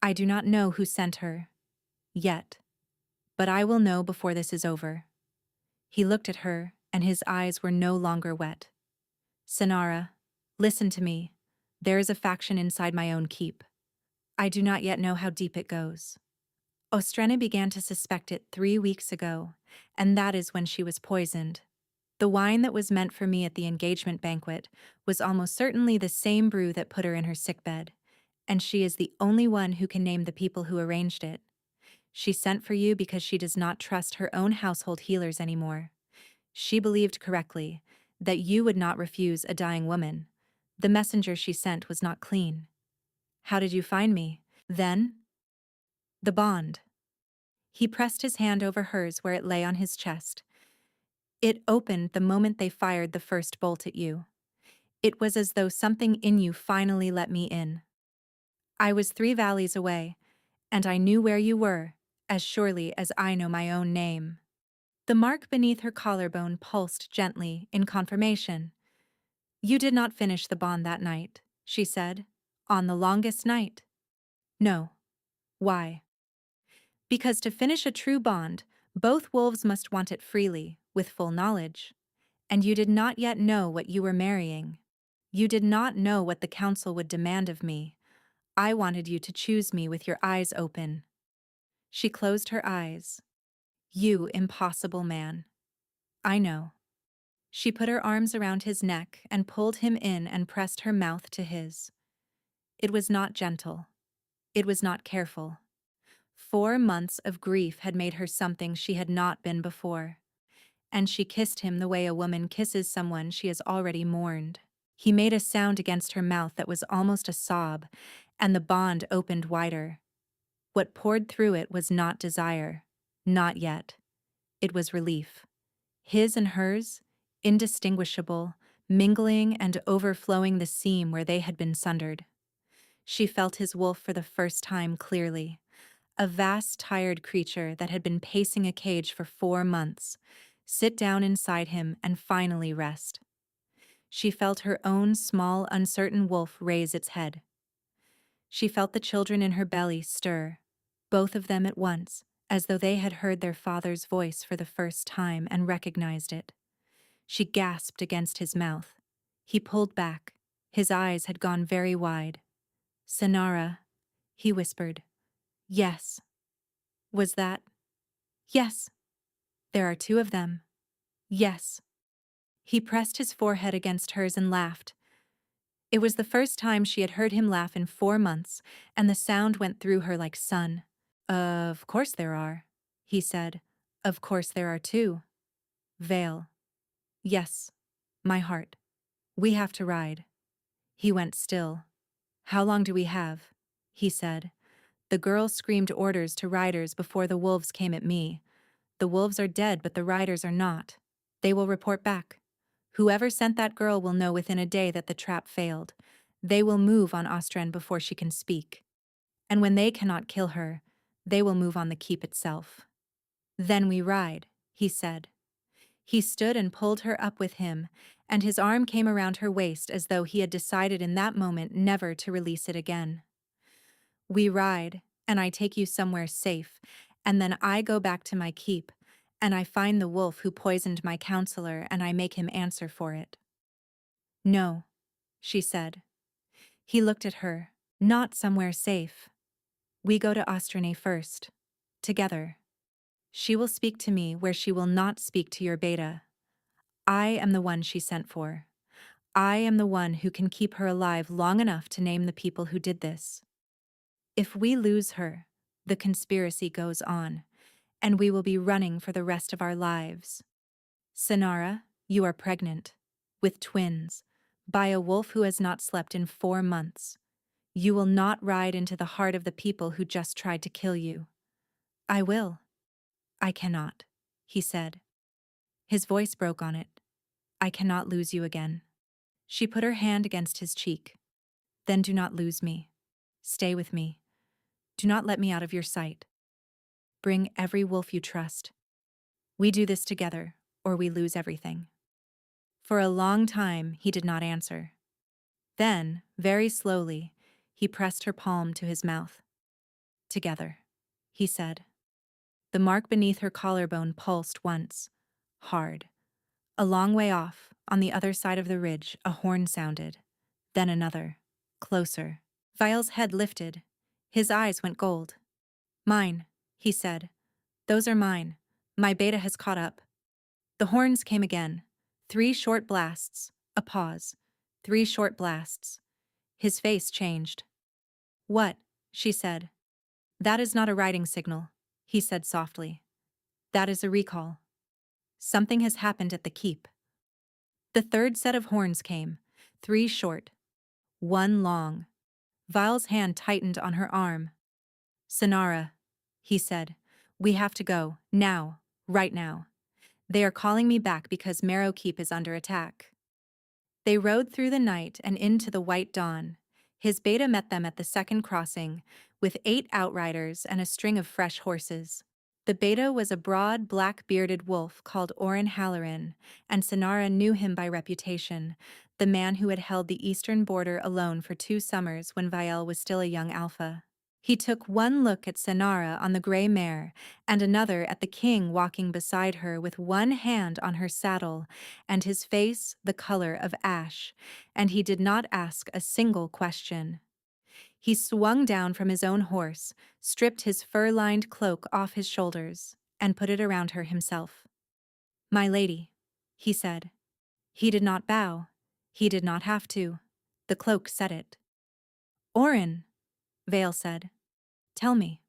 I do not know who sent her. Yet. But I will know before this is over. He looked at her, and his eyes were no longer wet. Sonara, listen to me. There is a faction inside my own keep. I do not yet know how deep it goes. Ostrena began to suspect it 3 weeks ago, and that is when she was poisoned. The wine that was meant for me at the engagement banquet was almost certainly the same brew that put her in her sickbed, and she is the only one who can name the people who arranged it. She sent for you because she does not trust her own household healers anymore. She believed correctly that you would not refuse a dying woman. The messenger she sent was not clean. How did you find me? Then? The bond. He pressed his hand over hers where it lay on his chest. It opened the moment they fired the first bolt at you. It was as though something in you finally let me in. I was 3 valleys away, and I knew where you were, as surely as I know my own name. The mark beneath her collarbone pulsed gently in confirmation. You did not finish the bond that night, she said. On the longest night. No. Why? Because to finish a true bond, both wolves must want it freely, with full knowledge. And you did not yet know what you were marrying. You did not know what the council would demand of me. I wanted you to choose me with your eyes open. She closed her eyes. You impossible man. I know. She put her arms around his neck and pulled him in and pressed her mouth to his. It was not gentle. It was not careful. 4 months of grief had made her something she had not been before. And she kissed him the way a woman kisses someone she has already mourned. He made a sound against her mouth that was almost a sob, and the bond opened wider. What poured through it was not desire. Not yet. It was relief. His and hers, indistinguishable, mingling and overflowing the seam where they had been sundered. She felt his wolf for the first time clearly, a vast, tired creature that had been pacing a cage for 4 months, sit down inside him and finally rest. She felt her own small, uncertain wolf raise its head. She felt the children in her belly stir, both of them at once, as though they had heard their father's voice for the first time and recognized it. She gasped against his mouth. He pulled back. His eyes had gone very wide. "Sonara," he whispered. "Yes." "Was that?" "Yes." "There are 2 of them." "Yes." He pressed his forehead against hers and laughed. It was the first time she had heard him laugh in 4 months, and the sound went through her like sun. "Of course there are," he said. "Of course there are 2. Vale." "Yes. My heart. We have to ride." He went still. "How long do we have?" he said. "The girl screamed orders to riders before the wolves came at me. The wolves are dead, but the riders are not. They will report back. Whoever sent that girl will know within a day that the trap failed. They will move on Ostren before she can speak. And when they cannot kill her, they will move on the keep itself." "Then we ride," he said. He stood and pulled her up with him, and his arm came around her waist as though he had decided in that moment never to release it again. "We ride, and I take you somewhere safe, and then I go back to my keep, and I find the wolf who poisoned my counselor and I make him answer for it." "No," she said. He looked at her. "Not somewhere safe. We go to Ostrane first. Together. She will speak to me where she will not speak to your beta. I am the one she sent for. I am the one who can keep her alive long enough to name the people who did this. If we lose her, the conspiracy goes on, and we will be running for the rest of our lives. Sonara, you are pregnant. With twins. By a wolf who has not slept in 4 months. You will not ride into the heart of the people who just tried to kill you." "I will." "I cannot," he said. His voice broke on it. "I cannot lose you again." She put her hand against his cheek. "Then do not lose me. Stay with me. Do not let me out of your sight. Bring every wolf you trust. We do this together, or we lose everything." For a long time, he did not answer. Then, very slowly, he pressed her palm to his mouth. "Together," he said. The mark beneath her collarbone pulsed once, hard. A long way off, on the other side of the ridge, a horn sounded. Then another, closer. Vial's head lifted. His eyes went gold. "Mine," he said. "Those are mine. My beta has caught up." The horns came again. 3 short blasts. A pause. 3 short blasts. His face changed. "What?" she said. "That is not a riding signal," he said softly. "That is a recall. Something has happened at the keep." The 3rd set of horns came. 3 short. 1 long. Vial's hand tightened on her arm. "Sonara," he said. "We have to go. Now. Right now. They are calling me back because Marrow Keep is under attack." They rode through the night and into the white dawn. His beta met them at the 2nd crossing, with 8 outriders and a string of fresh horses. The beta was a broad, black-bearded wolf called Oren Halloran, and Sonara knew him by reputation, the man who had held the eastern border alone for 2 summers when Vial was still a young alpha. He took one look at Sonara on the gray mare, and another at the king walking beside her with one hand on her saddle, and his face the color of ash, and he did not ask a single question. He swung down from his own horse, stripped his fur-lined cloak off his shoulders, and put it around her himself. "My lady," he said. He did not bow. He did not have to. The cloak said it. "Oren," Vale said. "Tell me."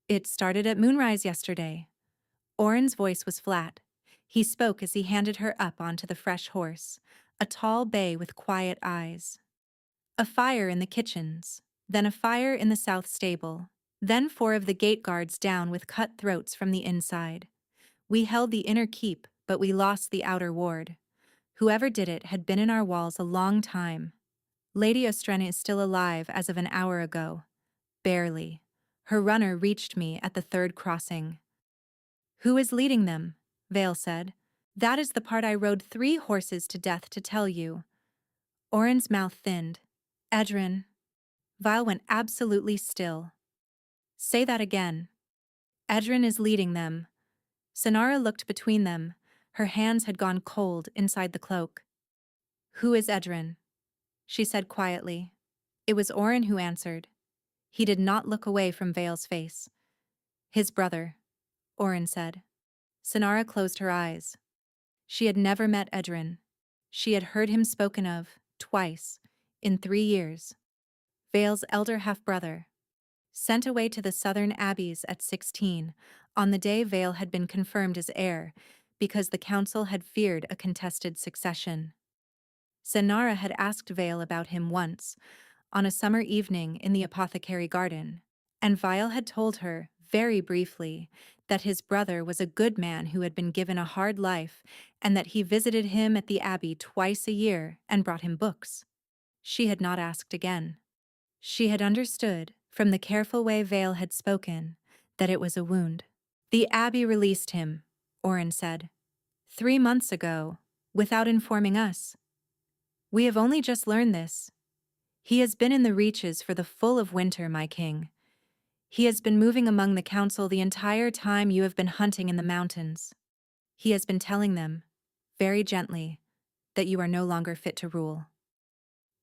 "It started at moonrise yesterday." Oren's voice was flat. He spoke as he handed her up onto the fresh horse, a tall bay with quiet eyes. "A fire in the kitchens, then a fire in the south stable, then 4 of the gate guards down with cut throats from the inside. We held the inner keep, but we lost the outer ward. Whoever did it had been in our walls a long time. Lady Ostren is still alive as of an hour ago. Barely. Her runner reached me at the third crossing. Who is leading them? Vale said. That is the part I rode 3 horses to death to tell you. Oren's mouth thinned. Edrin. Vile went absolutely still. Say that again. Edrin is leading them. Sonara looked between them. Her hands had gone cold inside the cloak. Who is Edrin? She said quietly. It was Oren who answered. He did not look away from Vale's face. His brother, Oren said. Sonara closed her eyes. She had never met Edrin. She had heard him spoken of, twice, in 3 years. Vale's elder half-brother. Sent away to the southern abbeys at 16, on the day Vale had been confirmed as heir, because the council had feared a contested succession. Sonara had asked Vale about him once, on a summer evening in the apothecary garden, and Vile had told her, very briefly, that his brother was a good man who had been given a hard life and that he visited him at the abbey twice a year and brought him books. She had not asked again. She had understood, from the careful way Vale had spoken, that it was a wound. The abbey released him, Oren said. 3 months ago, without informing us. We have only just learned this. He has been in the reaches for the full of winter, my king. He has been moving among the council the entire time you have been hunting in the mountains. He has been telling them, very gently, that you are no longer fit to rule.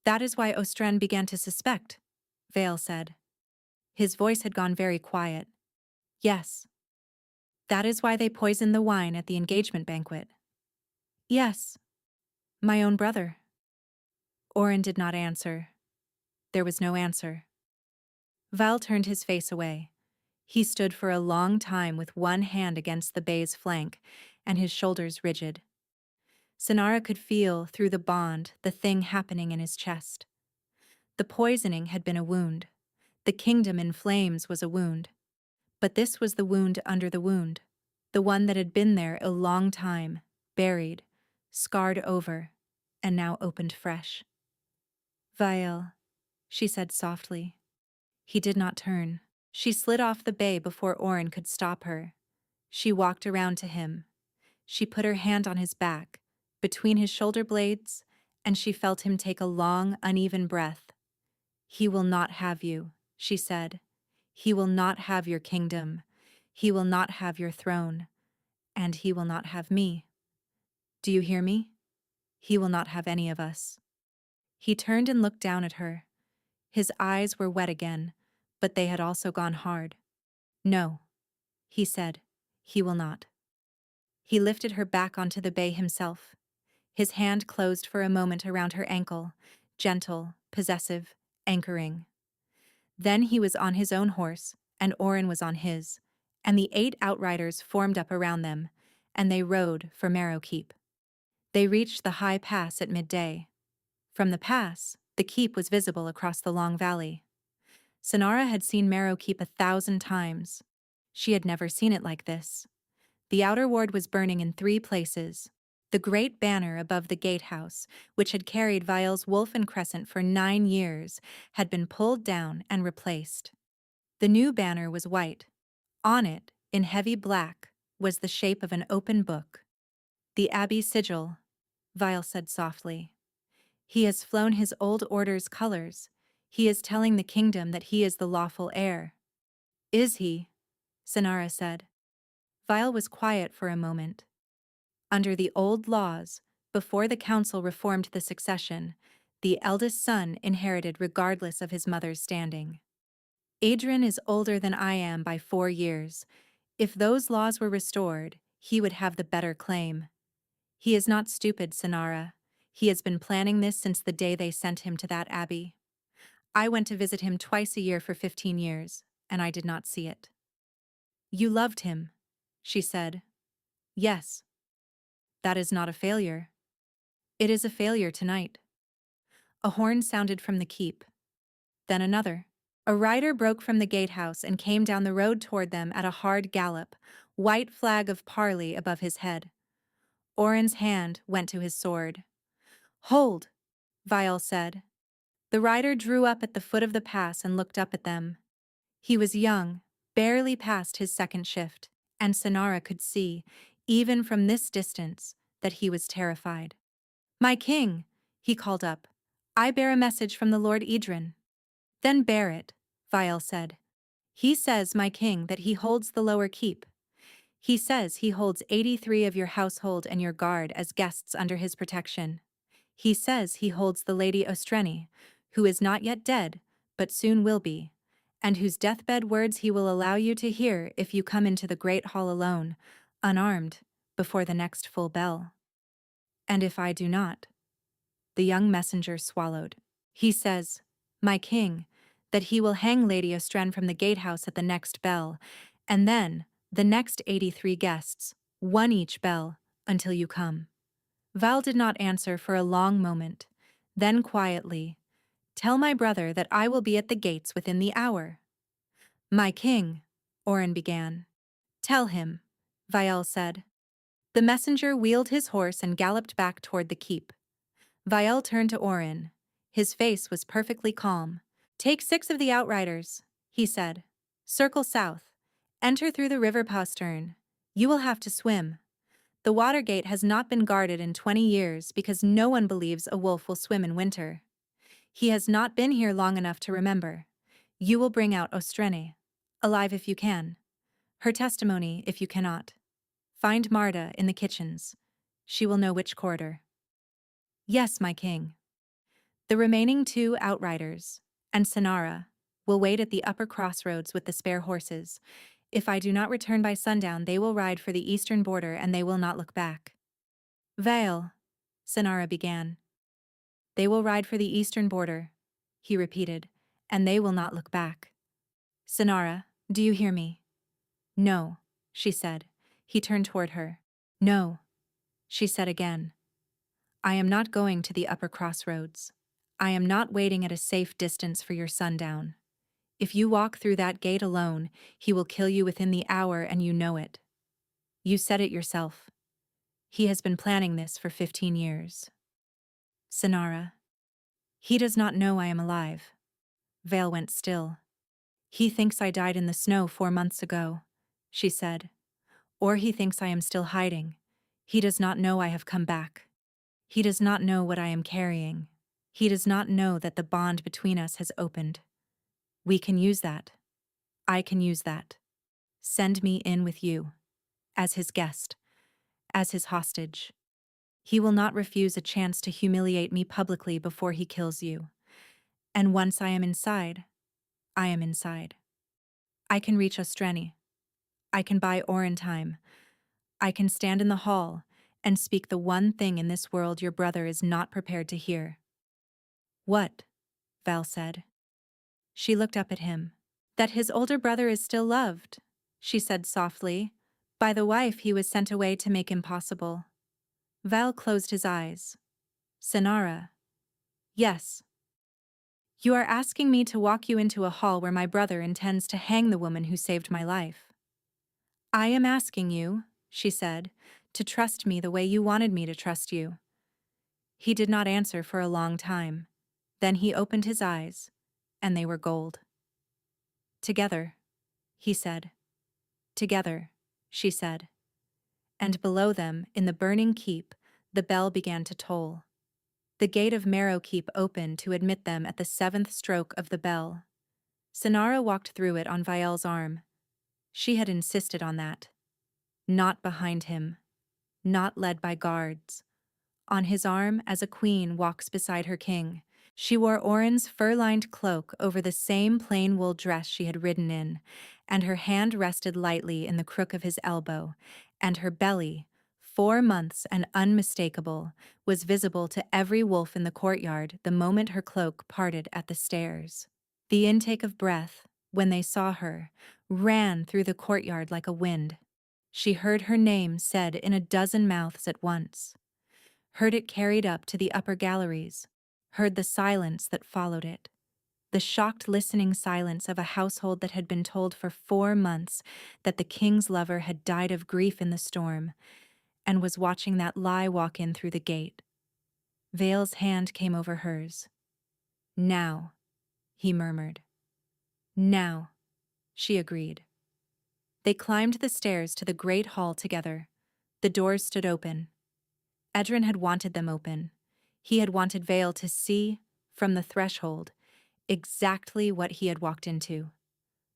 That is why Ostren began to suspect, Vale said. His voice had gone very quiet. Yes. That is why they poisoned the wine at the engagement banquet. Yes. My own brother. Oren did not answer. There was no answer. Val turned his face away. He stood for a long time with one hand against the bay's flank and his shoulders rigid. Sonara could feel, through the bond, the thing happening in his chest. The poisoning had been a wound. The kingdom in flames was a wound. But this was the wound under the wound, the one that had been there a long time, buried, scarred over, and now opened fresh. Vael, she said softly. He did not turn. She slid off the bay before Oren could stop her. She walked around to him. She put her hand on his back, between his shoulder blades, and she felt him take a long, uneven breath. He will not have you, she said. He will not have your kingdom. He will not have your throne. And he will not have me. Do you hear me? He will not have any of us. He turned and looked down at her. His eyes were wet again, but they had also gone hard. No, he said, he will not. He lifted her back onto the bay himself. His hand closed for a moment around her ankle, gentle, possessive, anchoring. Then he was on his own horse, and Oren was on his, and the 8 outriders formed up around them, and they rode for Marrow Keep. They reached the high pass at midday. From the pass, the keep was visible across the long valley. Sonara had seen Marrow Keep 1,000 times. She had never seen it like this. The outer ward was burning in 3 places. The great banner above the gatehouse, which had carried Vial's wolf and crescent for 9 years, had been pulled down and replaced. The new banner was white. On it, in heavy black, was the shape of an open book. The Abbey sigil, Vial said softly. He has flown his old order's colors. He is telling the kingdom that he is the lawful heir. Is he? Sonara said. Vial was quiet for a moment. Under the old laws, before the council reformed the succession, the eldest son inherited regardless of his mother's standing. Adrian is older than I am by 4 years. If those laws were restored, he would have the better claim. He is not stupid, Sonara. He has been planning this since the day they sent him to that abbey. I went to visit him twice a year for 15 years, and I did not see it. You loved him, she said. Yes. That is not a failure. It is a failure tonight. A horn sounded from the keep. Then another. A rider broke from the gatehouse and came down the road toward them at a hard gallop, white flag of parley above his head. Oren's hand went to his sword. "Hold," Vial said. The rider drew up at the foot of the pass and looked up at them. He was young, barely past his second shift, and Sonara could see, even from this distance, that he was terrified. "My king," he called up, "I bear a message from the Lord Idrin." "Then bear it," Vial said. "He says, my king, that he holds the lower keep. He says he holds 83 of your household and your guard as guests under his protection. He says he holds the Lady Ostreni, who is not yet dead, but soon will be, and whose deathbed words he will allow you to hear if you come into the great hall alone, unarmed, before the next full bell. And if I do not?" The young messenger swallowed. "He says, my king, that he will hang Lady Ostren from the gatehouse at the next bell, and then the next 83 guests, one each bell, until you come." Val did not answer for a long moment. Then quietly, "Tell my brother that I will be at the gates within the hour." "My king," Oren began. "Tell him," Vial said. The messenger wheeled his horse and galloped back toward the keep. Vial turned to Oren. His face was perfectly calm. "Take 6 of the outriders," he said. "Circle south. Enter through the river postern. You will have to swim. The water gate has not been guarded in 20 years because no one believes a wolf will swim in winter. He has not been here long enough to remember. You will bring out Ostrene, alive if you can. Her testimony if you cannot. Find Marta in the kitchens. She will know which corridor." "Yes, my king." The remaining 2 outriders, and Sonara, will wait at the upper crossroads with the spare horses. If I do not return by sundown, they will ride for the eastern border and they will not look back. "Vale," Sonara began. "They will ride for the eastern border," he repeated, "and they will not look back. Sonara, do you hear me?" "No," she said. He turned toward her. "No," she said again. "I am not going to the upper crossroads. I am not waiting at a safe distance for your sundown. If you walk through that gate alone, he will kill you within the hour and you know it. You said it yourself. He has been planning this for 15 years. Sonara, he does not know I am alive." Vale went still. "He thinks I died in the snow 4 months ago," she said. "Or he thinks I am still hiding. He does not know I have come back. He does not know what I am carrying. He does not know that the bond between us has opened. We can use that. I can use that. Send me in with you, as his guest, as his hostage. He will not refuse a chance to humiliate me publicly before he kills you. And once I am inside, I am inside. I can reach Ostreni. I can buy Oren time. I can stand in the hall and speak the one thing in this world your brother is not prepared to hear." "What?" Val said. She looked up at him. "That his older brother is still loved," she said softly, "by the wife he was sent away to make impossible." Val closed his eyes. "Sonara." "Yes." "You are asking me to walk you into a hall where my brother intends to hang the woman who saved my life." "I am asking you," she said, "to trust me the way you wanted me to trust you." He did not answer for a long time. Then he opened his eyes, and they were gold. "Together," he said. "Together," she said. And below them, in the burning keep, the bell began to toll. The gate of Marrow Keep opened to admit them at the 7th stroke of the bell. Sonara walked through it on Vial's arm. She had insisted on that. Not behind him. Not led by guards. On his arm as a queen walks beside her king. She wore Oren's fur-lined cloak over the same plain wool dress she had ridden in, and her hand rested lightly in the crook of his elbow, and her belly, 4 months and unmistakable, was visible to every wolf in the courtyard the moment her cloak parted at the stairs. The intake of breath, when they saw her, ran through the courtyard like a wind. She heard her name said in a dozen mouths at once. Heard it carried up to the upper galleries. Heard the silence that followed it. The shocked listening silence of a household that had been told for 4 months that the king's lover had died of grief in the storm, and was watching that lie walk in through the gate. Vale's hand came over hers. "Now," he murmured. "Now," she agreed. They climbed the stairs to the great hall together. The doors stood open. Edrin had wanted them open. He had wanted Vale to see, from the threshold, exactly what he had walked into.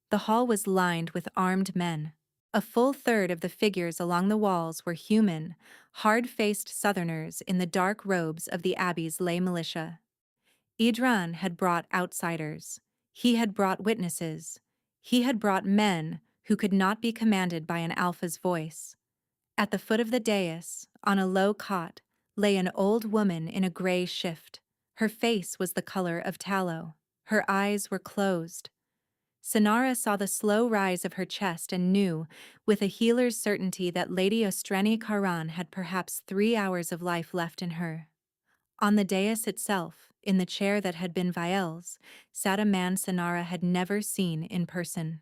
The hall was lined with armed men. A full third of the figures along the walls were human, hard-faced Southerners in the dark robes of the Abbey's lay militia. Idran had brought outsiders. He had brought witnesses. He had brought men who could not be commanded by an alpha's voice. At the foot of the dais, on a low cot, lay an old woman in a gray shift. Her face was the color of tallow. Her eyes were closed. Sonara saw the slow rise of her chest and knew, with a healer's certainty, that Lady Ostreni Karan had perhaps 3 hours of life left in her. On the dais itself, in the chair that had been Vael's, sat a man Sonara had never seen in person.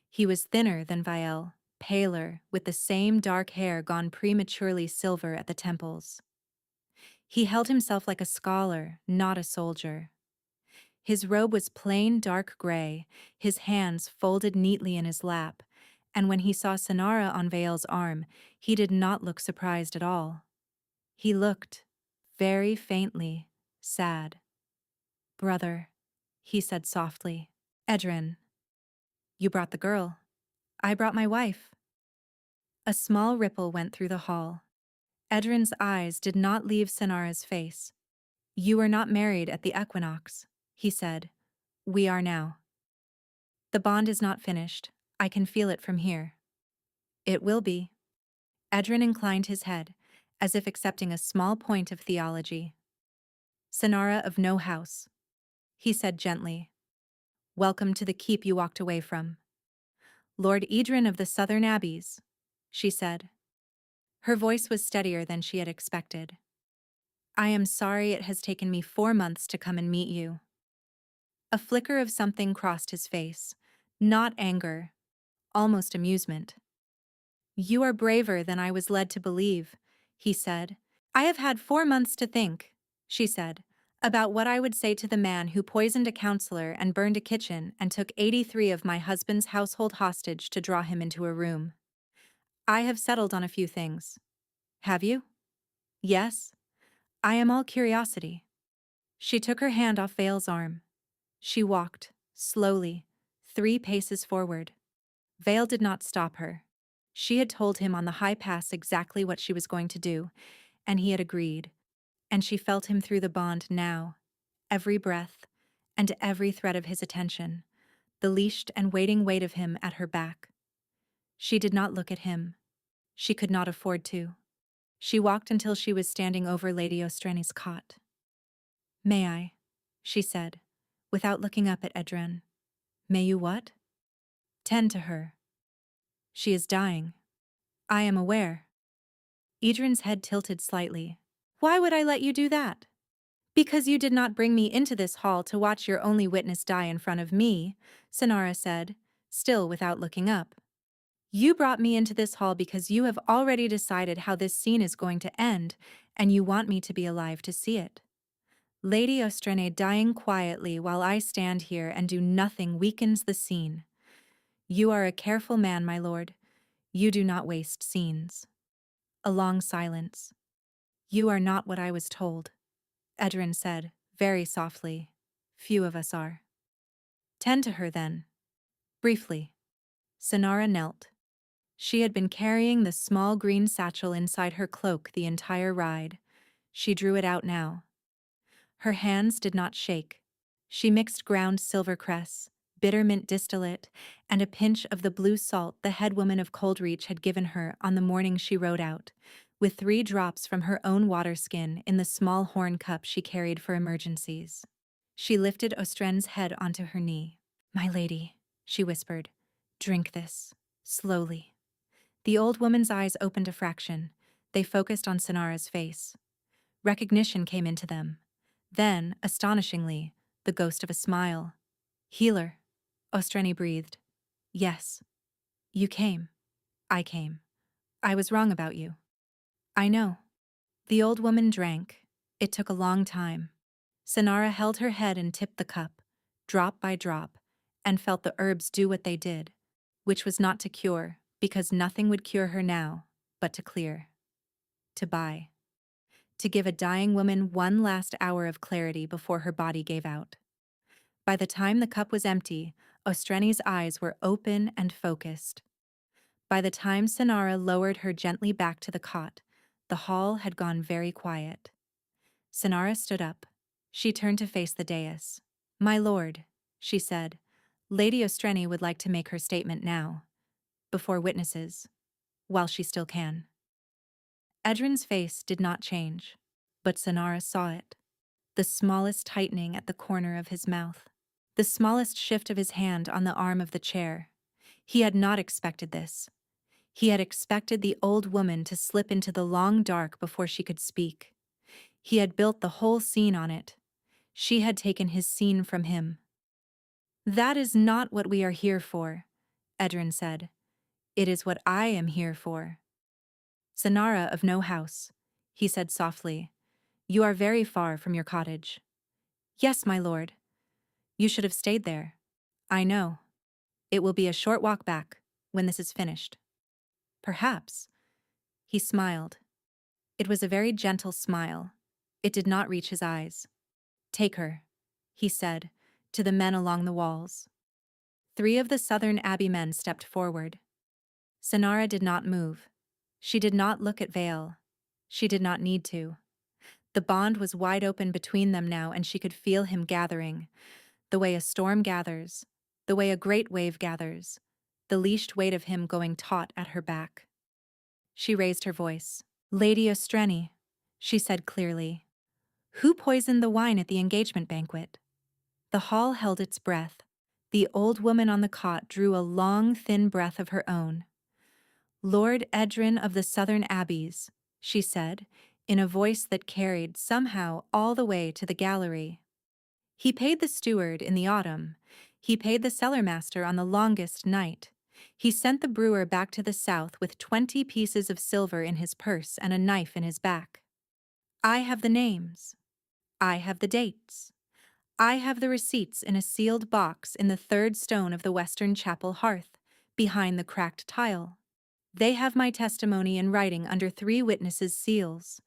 He was thinner than Vael, paler, with the same dark hair gone prematurely silver at the temples. He held himself like a scholar, not a soldier. His robe was plain dark gray, his hands folded neatly in his lap, and when he saw Sonara on Vael's arm, he did not look surprised at all. He looked, very faintly, sad. "Brother," he said softly. "Edrin. You brought the girl. I brought my wife." A small ripple went through the hall. Edrin's eyes did not leave Sonara's face. "You were not married at the equinox," he said. "We are now. The bond is not finished. I can feel it from here." "It will be." Edrin inclined his head, as if accepting a small point of theology. "Sonara of no house," he said gently. "Welcome to the keep you walked away from." "Lord Edrin of the Southern Abbeys," she said. Her voice was steadier than she had expected. "I am sorry it has taken me 4 months to come and meet you." A flicker of something crossed his face, not anger, almost amusement. "You are braver than I was led to believe," he said. "I have had 4 months to think," she said, "about what I would say to the man who poisoned a counselor and burned a kitchen and took 83 of my husband's household hostage to draw him into a room. I have settled on a few things. Have you?" "Yes. I am all curiosity." She took her hand off Vale's arm. She walked, slowly, 3 paces forward. Vale did not stop her. She had told him on the high pass exactly what she was going to do, and he had agreed, and she felt him through the bond now, every breath, and every thread of his attention, the leashed and waiting weight of him at her back. She did not look at him. She could not afford to. She walked until she was standing over Lady Ostreni's cot. "May I?" she said, without looking up at Edrin. "May you what?" "Tend to her. She is dying. I am aware." Edrin's head tilted slightly. "Why would I let you do that?" "Because you did not bring me into this hall to watch your only witness die in front of me," Sonara said, still without looking up. "You brought me into this hall because you have already decided how this scene is going to end, and you want me to be alive to see it. Lady Ostrene dying quietly while I stand here and do nothing weakens the scene. You are a careful man, my lord. You do not waste scenes." A long silence. "You are not what I was told," Edrin said, very softly. "Few of us are." "Tend to her, then." Briefly. Sonara knelt. She had been carrying the small green satchel inside her cloak the entire ride. She drew it out now. Her hands did not shake. She mixed ground silvercress, bitter mint distillate, and a pinch of the blue salt the head woman of Coldreach had given her on the morning she rode out, with 3 drops from her own water skin in the small horn cup she carried for emergencies. She lifted Ostren's head onto her knee. "My lady," she whispered, "drink this, slowly." The old woman's eyes opened a fraction. They focused on Sonara's face. Recognition came into them. Then, astonishingly, the ghost of a smile. "Healer," Ostreni breathed. "Yes. You came. I came. I was wrong about you." I know. The old woman drank. It took a long time. Sonara held her head and tipped the cup, drop by drop, and felt the herbs do what they did, which was not to cure, because nothing would cure her now, but to clear. To buy. To give a dying woman one last hour of clarity before her body gave out. By the time the cup was empty, Ostreni's eyes were open and focused. By the time Sonara lowered her gently back to the cot, the hall had gone very quiet. Sonara stood up. She turned to face the dais. "My lord," she said, "Lady Ostreni would like to make her statement now, before witnesses, while she still can." Edrin's face did not change, but Sonara saw it. The smallest tightening at the corner of his mouth. The smallest shift of his hand on the arm of the chair. He had not expected this. He had expected the old woman to slip into the long dark before she could speak. He had built the whole scene on it. She had taken his scene from him. "That is not what we are here for," Edrin said. "It is what I am here for." "Sonara of no house," he said softly. "You are very far from your cottage." "Yes, my lord." "You should have stayed there." "I know. It will be a short walk back, when this is finished." "Perhaps." He smiled. It was a very gentle smile. It did not reach his eyes. "Take her," he said, to the men along the walls. 3 of the Southern Abbey men stepped forward. Sonara did not move. She did not look at Vale. She did not need to. The bond was wide open between them now, and she could feel him gathering, the way a storm gathers, the way a great wave gathers, the leashed weight of him going taut at her back. She raised her voice. "Lady Ostreni," she said clearly, "who poisoned the wine at the engagement banquet?" The hall held its breath. The old woman on the cot drew a long, thin breath of her own. "Lord Edrin of the Southern Abbeys," she said, in a voice that carried somehow all the way to the gallery. "He paid the steward in the autumn. He paid the cellarmaster on the longest night. He sent the brewer back to the south with 20 pieces of silver in his purse and a knife in his back. I have the names. I have the dates. I have the receipts in a sealed box in the 3rd stone of the western chapel hearth, behind the cracked tile. They have my testimony in writing under 3 witnesses' seals.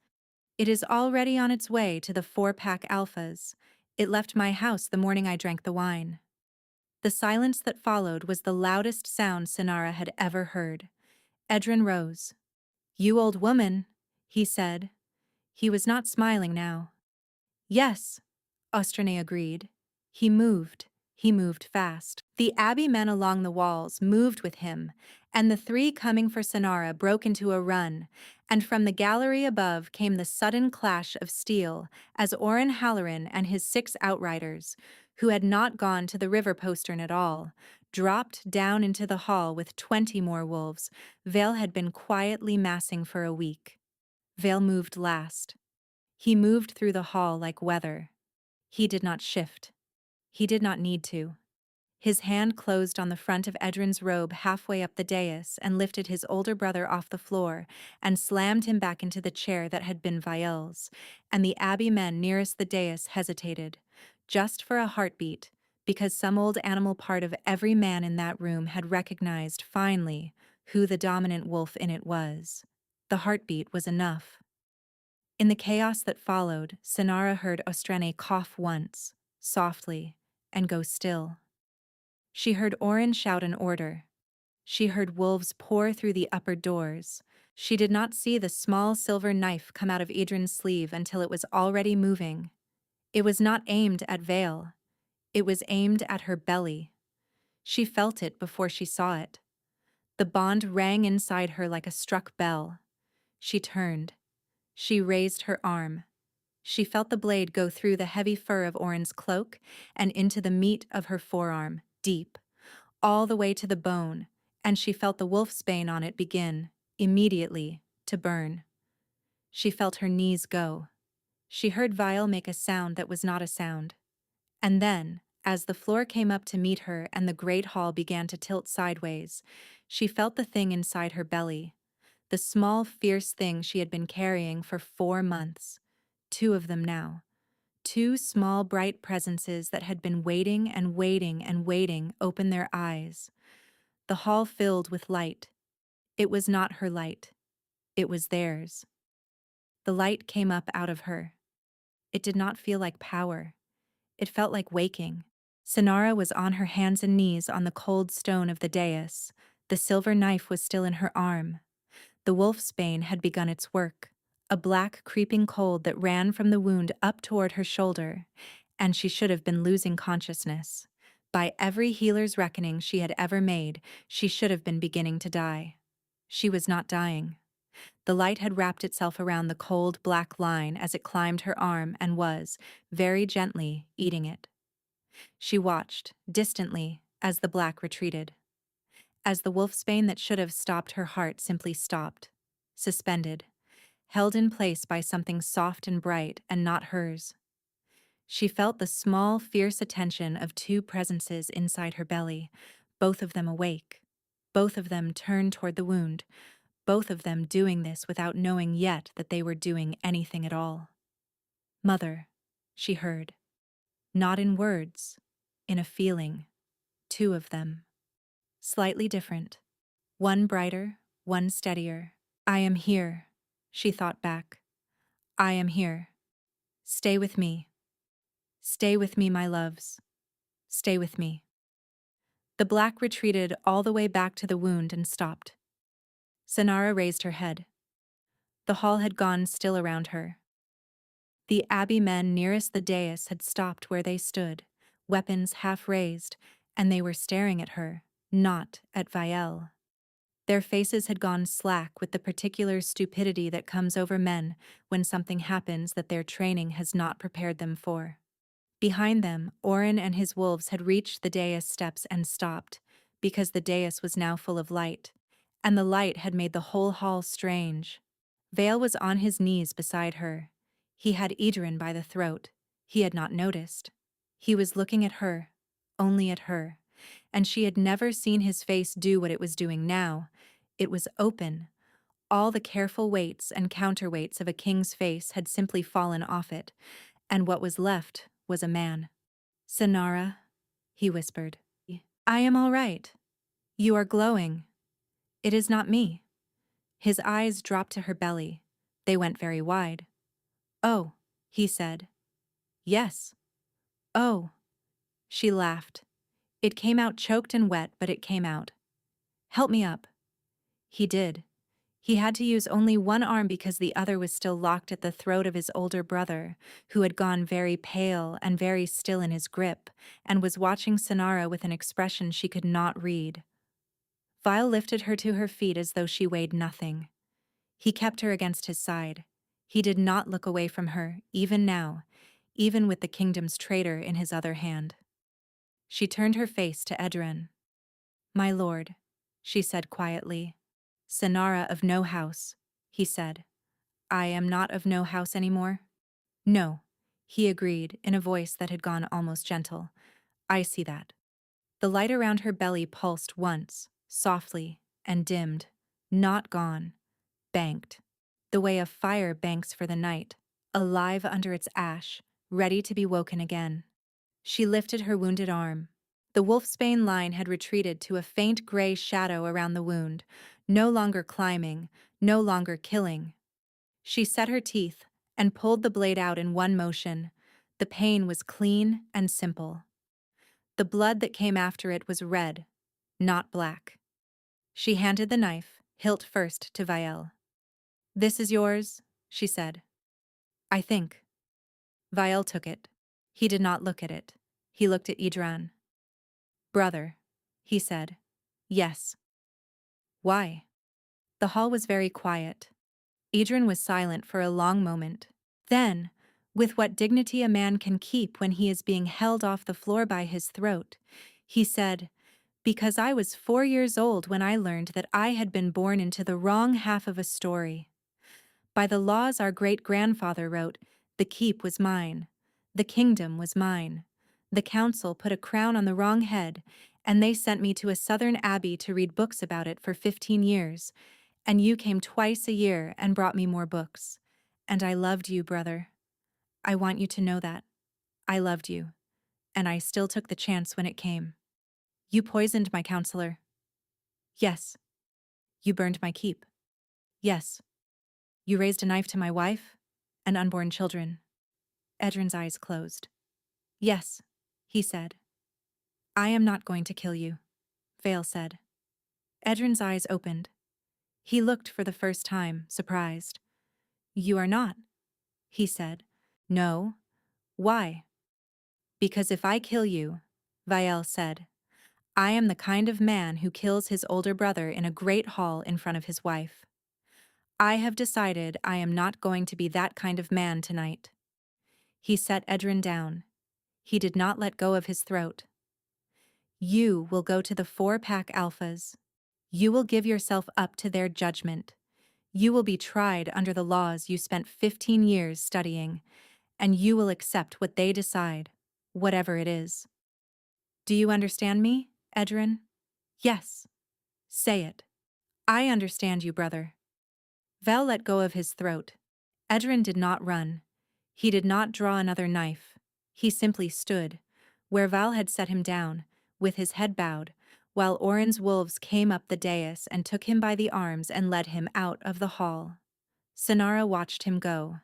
It is already on its way to the 4-pack alphas. It left my house the morning I drank the wine." The silence that followed was the loudest sound Sonara had ever heard. Edrin rose. "You old woman," he said. He was not smiling now. "Yes," Ostrene agreed. He moved fast. The Abbey men along the walls moved with him, and the 3 coming for Sonara broke into a run, and from the gallery above came the sudden clash of steel as Oren Halloran and his 6 outriders, who had not gone to the river postern at all, dropped down into the hall with 20 more wolves Vale had been quietly massing for a week. Vale moved last. He moved through the hall like weather. He did not shift. He did not need to. His hand closed on the front of Edrin's robe halfway up the dais and lifted his older brother off the floor and slammed him back into the chair that had been Viel's, and the Abbey men nearest the dais hesitated, just for a heartbeat, because some old animal part of every man in that room had recognized, finally, who the dominant wolf in it was. The heartbeat was enough. In the chaos that followed, Sonara heard Ostrene cough once, softly, and go still. She heard Oren shout an order. She heard wolves pour through the upper doors. She did not see the small silver knife come out of Edrin's sleeve until it was already moving. It was not aimed at Vale. It was aimed at her belly. She felt it before she saw it. The bond rang inside her like a struck bell. She turned. She raised her arm. She felt the blade go through the heavy fur of Oren's cloak and into the meat of her forearm, deep, all the way to the bone, and she felt the wolfsbane on it begin, immediately, to burn. She felt her knees go. She heard Vial make a sound that was not a sound. And then, as the floor came up to meet her and the great hall began to tilt sideways, she felt the thing inside her belly. the small, fierce thing she had been carrying for 4 months. Two of them now. Two small, bright presences that had been waiting and waiting and waiting opened their eyes. The hall filled with light. It was not her light. It was theirs. The light came up out of her. It did not feel like power. It felt like waking. Sonara was on her hands and knees on the cold stone of the dais. The silver knife was still in her arm. The wolfsbane had begun its work, a black creeping cold that ran from the wound up toward her shoulder, and she should have been losing consciousness. By every healer's reckoning she had ever made, she should have been beginning to die. She was not dying. The light had wrapped itself around the cold black line as it climbed her arm and was, very gently, eating it. She watched, distantly, as the black retreated. As the wolfsbane that should have stopped her heart simply stopped, suspended, held in place by something soft and bright and not hers. She felt the small, fierce attention of two presences inside her belly, both of them awake, both of them turned toward the wound, both of them doing this without knowing yet that they were doing anything at all. Mother, she heard. Not in words, in a feeling. Two of them. Slightly different. One brighter, one steadier. I am here, she thought back. I am here. Stay with me. Stay with me, my loves. Stay with me. The black retreated all the way back to the wound and stopped. Sonara raised her head. The hall had gone still around her. The abbey men nearest the dais had stopped where they stood, weapons half raised, and they were staring at her, not at Vielle. Their faces had gone slack with the particular stupidity that comes over men when something happens that their training has not prepared them for. Behind them, Oren and his wolves had reached the dais steps and stopped, because the dais was now full of light, and the light had made the whole hall strange. Vale was on his knees beside her. He had Idrin by the throat. He had not noticed. He was looking at her, only at her, and she had never seen his face do what it was doing now. It was open. All the careful weights and counterweights of a king's face had simply fallen off it, and what was left was a man. Sonara, he whispered. I am all right. You are glowing. It is not me. His eyes dropped to her belly. They went very wide. Oh, he said. Yes. Oh. She laughed. It came out choked and wet, but it came out. Help me up. He did. He had to use only one arm because the other was still locked at the throat of his older brother, who had gone very pale and very still in his grip, and was watching Sonara with an expression she could not read. Vile lifted her to her feet as though she weighed nothing. He kept her against his side. He did not look away from her, even now, even with the kingdom's traitor in his other hand. She turned her face to Edren. My lord, she said quietly. Sonara of no house, he said. I am not of no house anymore? No, he agreed in a voice that had gone almost gentle. I see that. The light around her belly pulsed once, softly, and dimmed. Not gone. Banked. The way a fire banks for the night, alive under its ash, ready to be woken again. She lifted her wounded arm. The wolfsbane line had retreated to a faint gray shadow around the wound, no longer climbing, no longer killing. She set her teeth and pulled the blade out in one motion. The pain was clean and simple. The blood that came after it was red, not black. She handed the knife, hilt first, to Vielle. This is yours, she said. I think. Vielle took it. He did not look at it. He looked at Idran. Brother, he said. Yes. Why? The hall was very quiet. Idran was silent for a long moment. Then, with what dignity a man can keep when he is being held off the floor by his throat, he said, because I was 4 years old when I learned that I had been born into the wrong half of a story. By the laws our great-grandfather wrote, the keep was mine. The kingdom was mine. The council put a crown on the wrong head, and they sent me to a southern abbey to read books about it for 15 years, And you came twice a year and brought me more books. And I loved you, brother. I want you to know that. I loved you. And I still took the chance when it came. You poisoned my counselor. Yes. You burned my keep. Yes. You raised a knife to my wife and unborn children. Edrin's eyes closed. Yes, he said. I am not going to kill you, Vale said. Edrin's eyes opened. He looked for the first time, surprised. You are not, he said. No. Why? Because if I kill you, Vael said, I am the kind of man who kills his older brother in a great hall in front of his wife. I have decided I am not going to be that kind of man tonight. He set Edrin down. He did not let go of his throat. You will go to the 4-pack alphas. You will give yourself up to their judgment. You will be tried under the laws you spent 15 years studying, and you will accept what they decide, whatever it is. Do you understand me, Edrin? Yes. Say it. I understand you, brother. Val let go of his throat. Edrin did not run. He did not draw another knife. He simply stood, where Val had set him down, with his head bowed, while Oren's wolves came up the dais and took him by the arms and led him out of the hall. Sonara watched him go.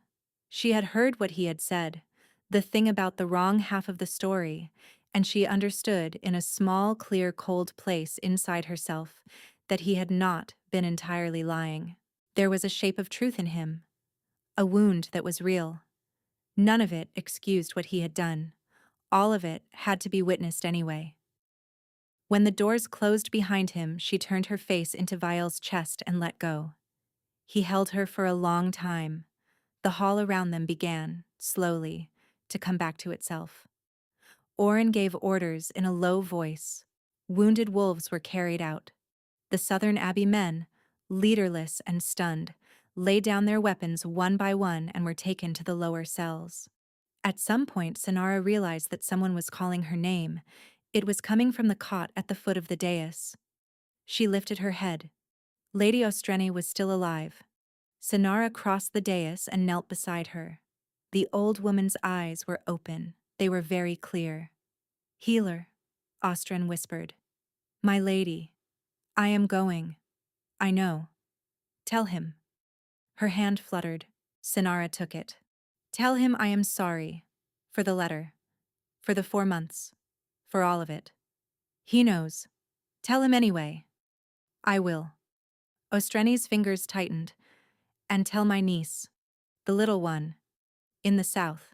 She had heard what he had said, the thing about the wrong half of the story, and she understood in a small, clear, cold place inside herself that he had not been entirely lying. There was a shape of truth in him, a wound that was real. None of it excused what he had done. All of it had to be witnessed anyway. When the doors closed behind him, she turned her face into Vial's chest and let go. He held her for a long time. The hall around them began, slowly, to come back to itself. Oren gave orders in a low voice. Wounded wolves were carried out. The Southern Abbey men, leaderless and stunned, laid down their weapons one by one and were taken to the lower cells. At some point, Sonara realized that someone was calling her name. It was coming from the cot at the foot of the dais. She lifted her head. Lady Ostreni was still alive. Sonara crossed the dais and knelt beside her. The old woman's eyes were open. They were very clear. Healer, Ostren whispered. My lady, I am going. I know. Tell him. Her hand fluttered. Sonara took it. Tell him I am sorry. For the letter. For the 4 months. For all of it. He knows. Tell him anyway. I will. Ostreni's fingers tightened. And tell my niece, the little one, in the south.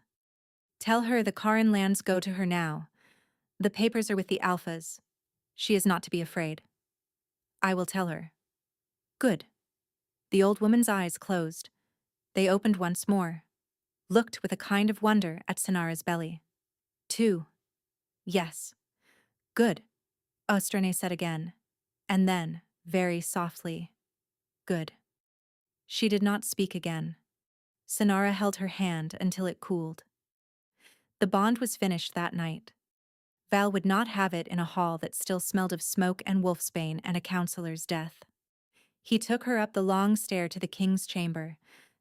Tell her the Karin lands go to her now. The papers are with the alphas. She is not to be afraid. I will tell her. Good. The old woman's eyes closed. They opened once more, looked with a kind of wonder at Sonara's belly. 2. Yes. Good, Ostrene said again, and then, very softly, good. She did not speak again. Sonara held her hand until it cooled. The bond was finished that night. Val would not have it in a hall that still smelled of smoke and wolfsbane and a counselor's death. He took her up the long stair to the king's chamber,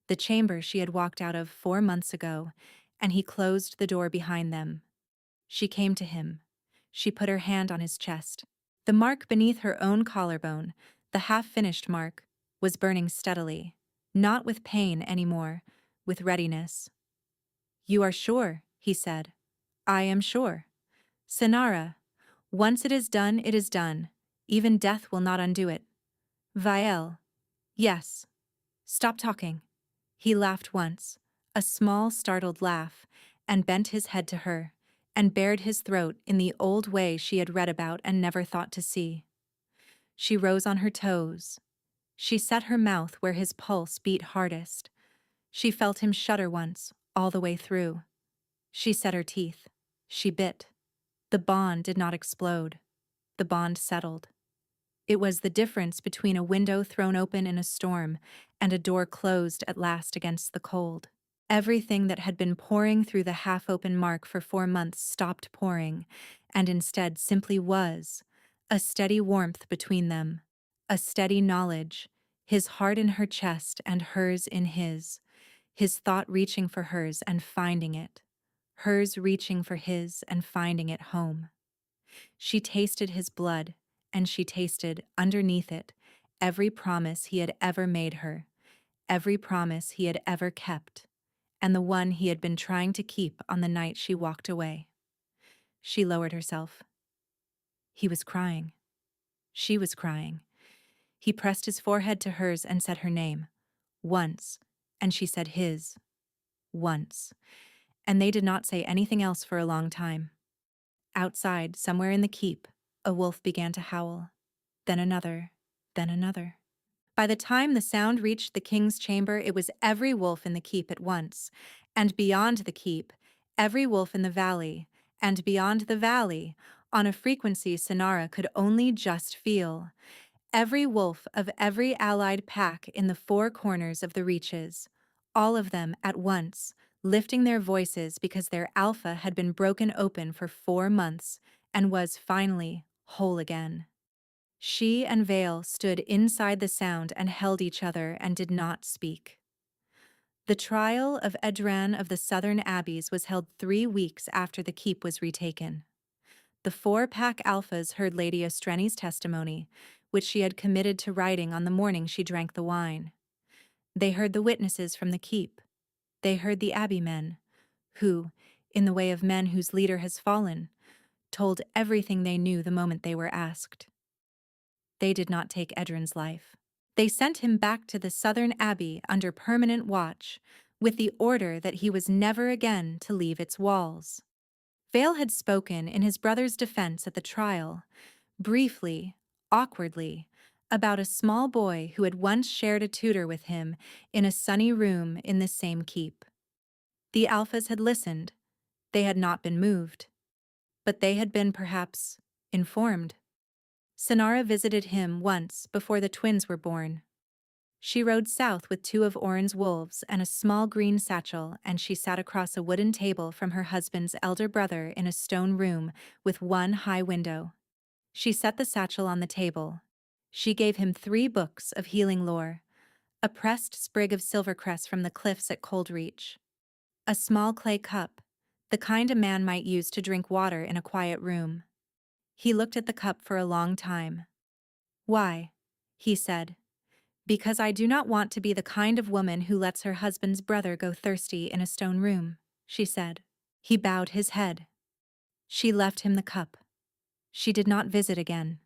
the chamber she had walked out of 4 months ago, and he closed the door behind them. She came to him. She put her hand on his chest. The mark beneath her own collarbone, the half-finished mark, was burning steadily, not with pain anymore, with readiness. You are sure, he said. I am sure. Sonara, once it is done, it is done. Even death will not undo it. Vael. Yes. Stop talking. He laughed once, a small, startled laugh, and bent his head to her, and bared his throat in the old way she had read about and never thought to see. She rose on her toes. She set her mouth where his pulse beat hardest. She felt him shudder once, all the way through. She set her teeth. She bit. The bond did not explode. The bond settled. It was the difference between a window thrown open in a storm and a door closed at last against the cold. Everything that had been pouring through the half-open mark for 4 months stopped pouring, and instead simply was, a steady warmth between them, a steady knowledge. his heart in her chest and hers in his thought reaching for hers and finding it, hers reaching for his and finding it home. She tasted his blood, and she tasted, underneath it, every promise he had ever made her, every promise he had ever kept, and the one he had been trying to keep on the night she walked away. She lowered herself. He was crying. She was crying. He pressed his forehead to hers and said her name. Once. And she said his. Once. And they did not say anything else for a long time. Outside, somewhere in the keep, a wolf began to howl. Then another. Then another. By the time the sound reached the king's chamber, it was every wolf in the keep at once, and beyond the keep, every wolf in the valley, and beyond the valley, on a frequency Sonara could only just feel. Every wolf of every allied pack in the four corners of the reaches, all of them at once, lifting their voices because their alpha had been broken open for 4 months and was finally whole again. She and Vale stood inside the sound and held each other and did not speak. The trial of Edran of the Southern Abbeys was held 3 weeks after the keep was retaken. The 4-pack alphas heard Lady Ostreni's testimony, which she had committed to writing on the morning she drank the wine. They heard the witnesses from the keep. They heard the Abbey men, who, in the way of men whose leader has fallen, told everything they knew the moment they were asked. They did not take Edrin's life. They sent him back to the Southern Abbey under permanent watch, with the order that he was never again to leave its walls. Vale had spoken in his brother's defense at the trial, briefly, awkwardly, about a small boy who had once shared a tutor with him in a sunny room in the same keep. The alphas had listened. They had not been moved. But they had been, perhaps, informed. Sonara visited him once before the twins were born. She rode south with 2 of Oren's wolves and a small green satchel, and she sat across a wooden table from her husband's elder brother in a stone room with one high window. She set the satchel on the table. She gave him 3 books of healing lore, a pressed sprig of silvercress from the cliffs at Coldreach, a small clay cup, the kind a man might use to drink water in a quiet room. He looked at the cup for a long time. "Why?" he said. "Because I do not want to be the kind of woman who lets her husband's brother go thirsty in a stone room," she said. He bowed his head. She left him the cup. She did not visit again.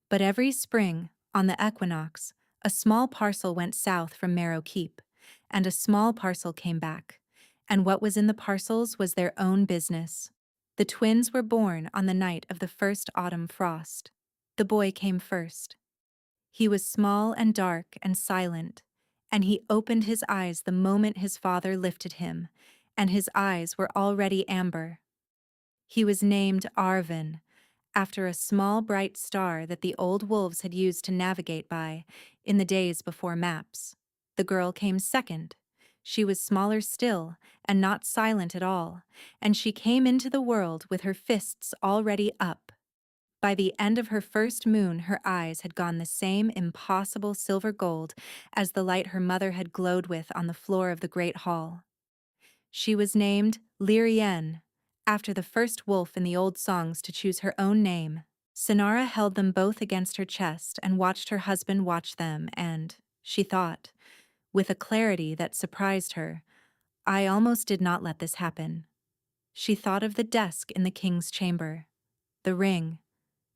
But every spring, on the equinox, a small parcel went south from Marrow Keep, and a small parcel came back, and what was in the parcels was their own business. The twins were born on the night of the first autumn frost. The boy came first. He was small and dark and silent, and he opened his eyes the moment his father lifted him, and his eyes were already amber. He was named Arvin, after a small bright star that the old wolves had used to navigate by in the days before maps. The girl came second. She was smaller still, and not silent at all, and she came into the world with her fists already up. By the end of her first moon, her eyes had gone the same impossible silver gold as the light her mother had glowed with on the floor of the great hall. She was named Lyrienne, after the first wolf in the old songs to choose her own name. Sonara held them both against her chest and watched her husband watch them, and, she thought, with a clarity that surprised her, I almost did not let this happen. She thought of the desk in the king's chamber, the ring,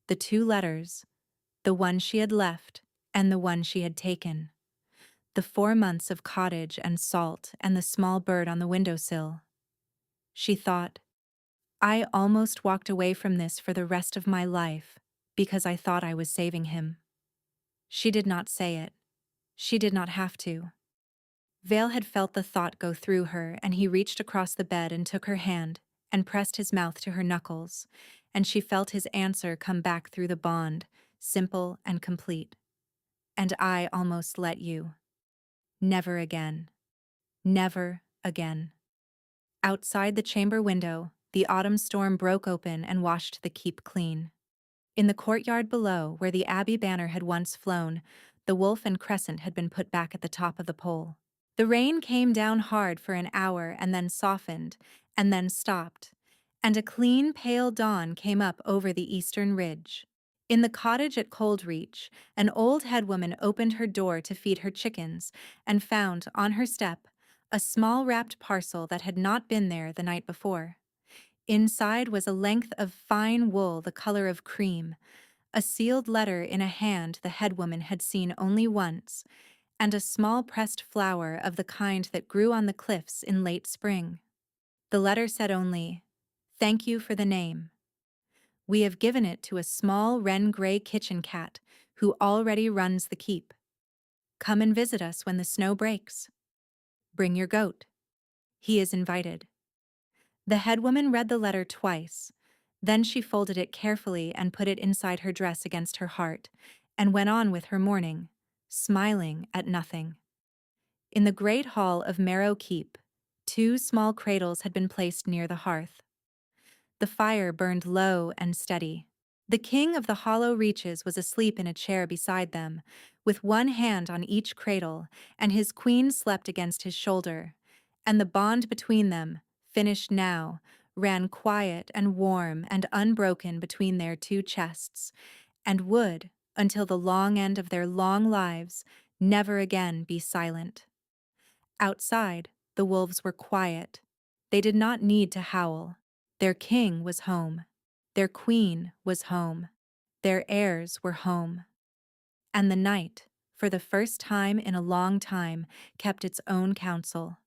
the 2 letters, the one she had left and the one she had taken, the 4 months of cottage and salt and the small bird on the windowsill. She thought, I almost walked away from this for the rest of my life because I thought I was saving him. She did not say it. She did not have to. Vale had felt the thought go through her, and he reached across the bed and took her hand and pressed his mouth to her knuckles, and she felt his answer come back through the bond, simple and complete. And I almost let you. Never again. Never again. Outside the chamber window, the autumn storm broke open and washed the keep clean. In the courtyard below, where the Abbey banner had once flown, the wolf and crescent had been put back at the top of the pole. The rain came down hard for an hour and then softened, and then stopped, and a clean, pale dawn came up over the eastern ridge. In the cottage at Coldreach, an old headwoman opened her door to feed her chickens and found, on her step, a small wrapped parcel that had not been there the night before. Inside was a length of fine wool the color of cream, a sealed letter in a hand the headwoman had seen only once, and a small pressed flower of the kind that grew on the cliffs in late spring. The letter said only, "Thank you for the name. We have given it to a small wren-gray kitchen cat who already runs the keep. Come and visit us when the snow breaks. Bring your goat. He is invited." The headwoman read the letter twice. Then she folded it carefully and put it inside her dress against her heart, and went on with her mourning, smiling at nothing. In the great hall of Marrow Keep, 2 small cradles had been placed near the hearth. The fire burned low and steady. The king of the Hollow Reaches was asleep in a chair beside them, with one hand on each cradle, and his queen slept against his shoulder, and the bond between them, finished now, ran quiet and warm and unbroken between their 2 chests, and would, until the long end of their long lives, never again be silent. Outside, the wolves were quiet. They did not need to howl. Their king was home. Their queen was home. Their heirs were home. And the night, for the first time in a long time, kept its own counsel.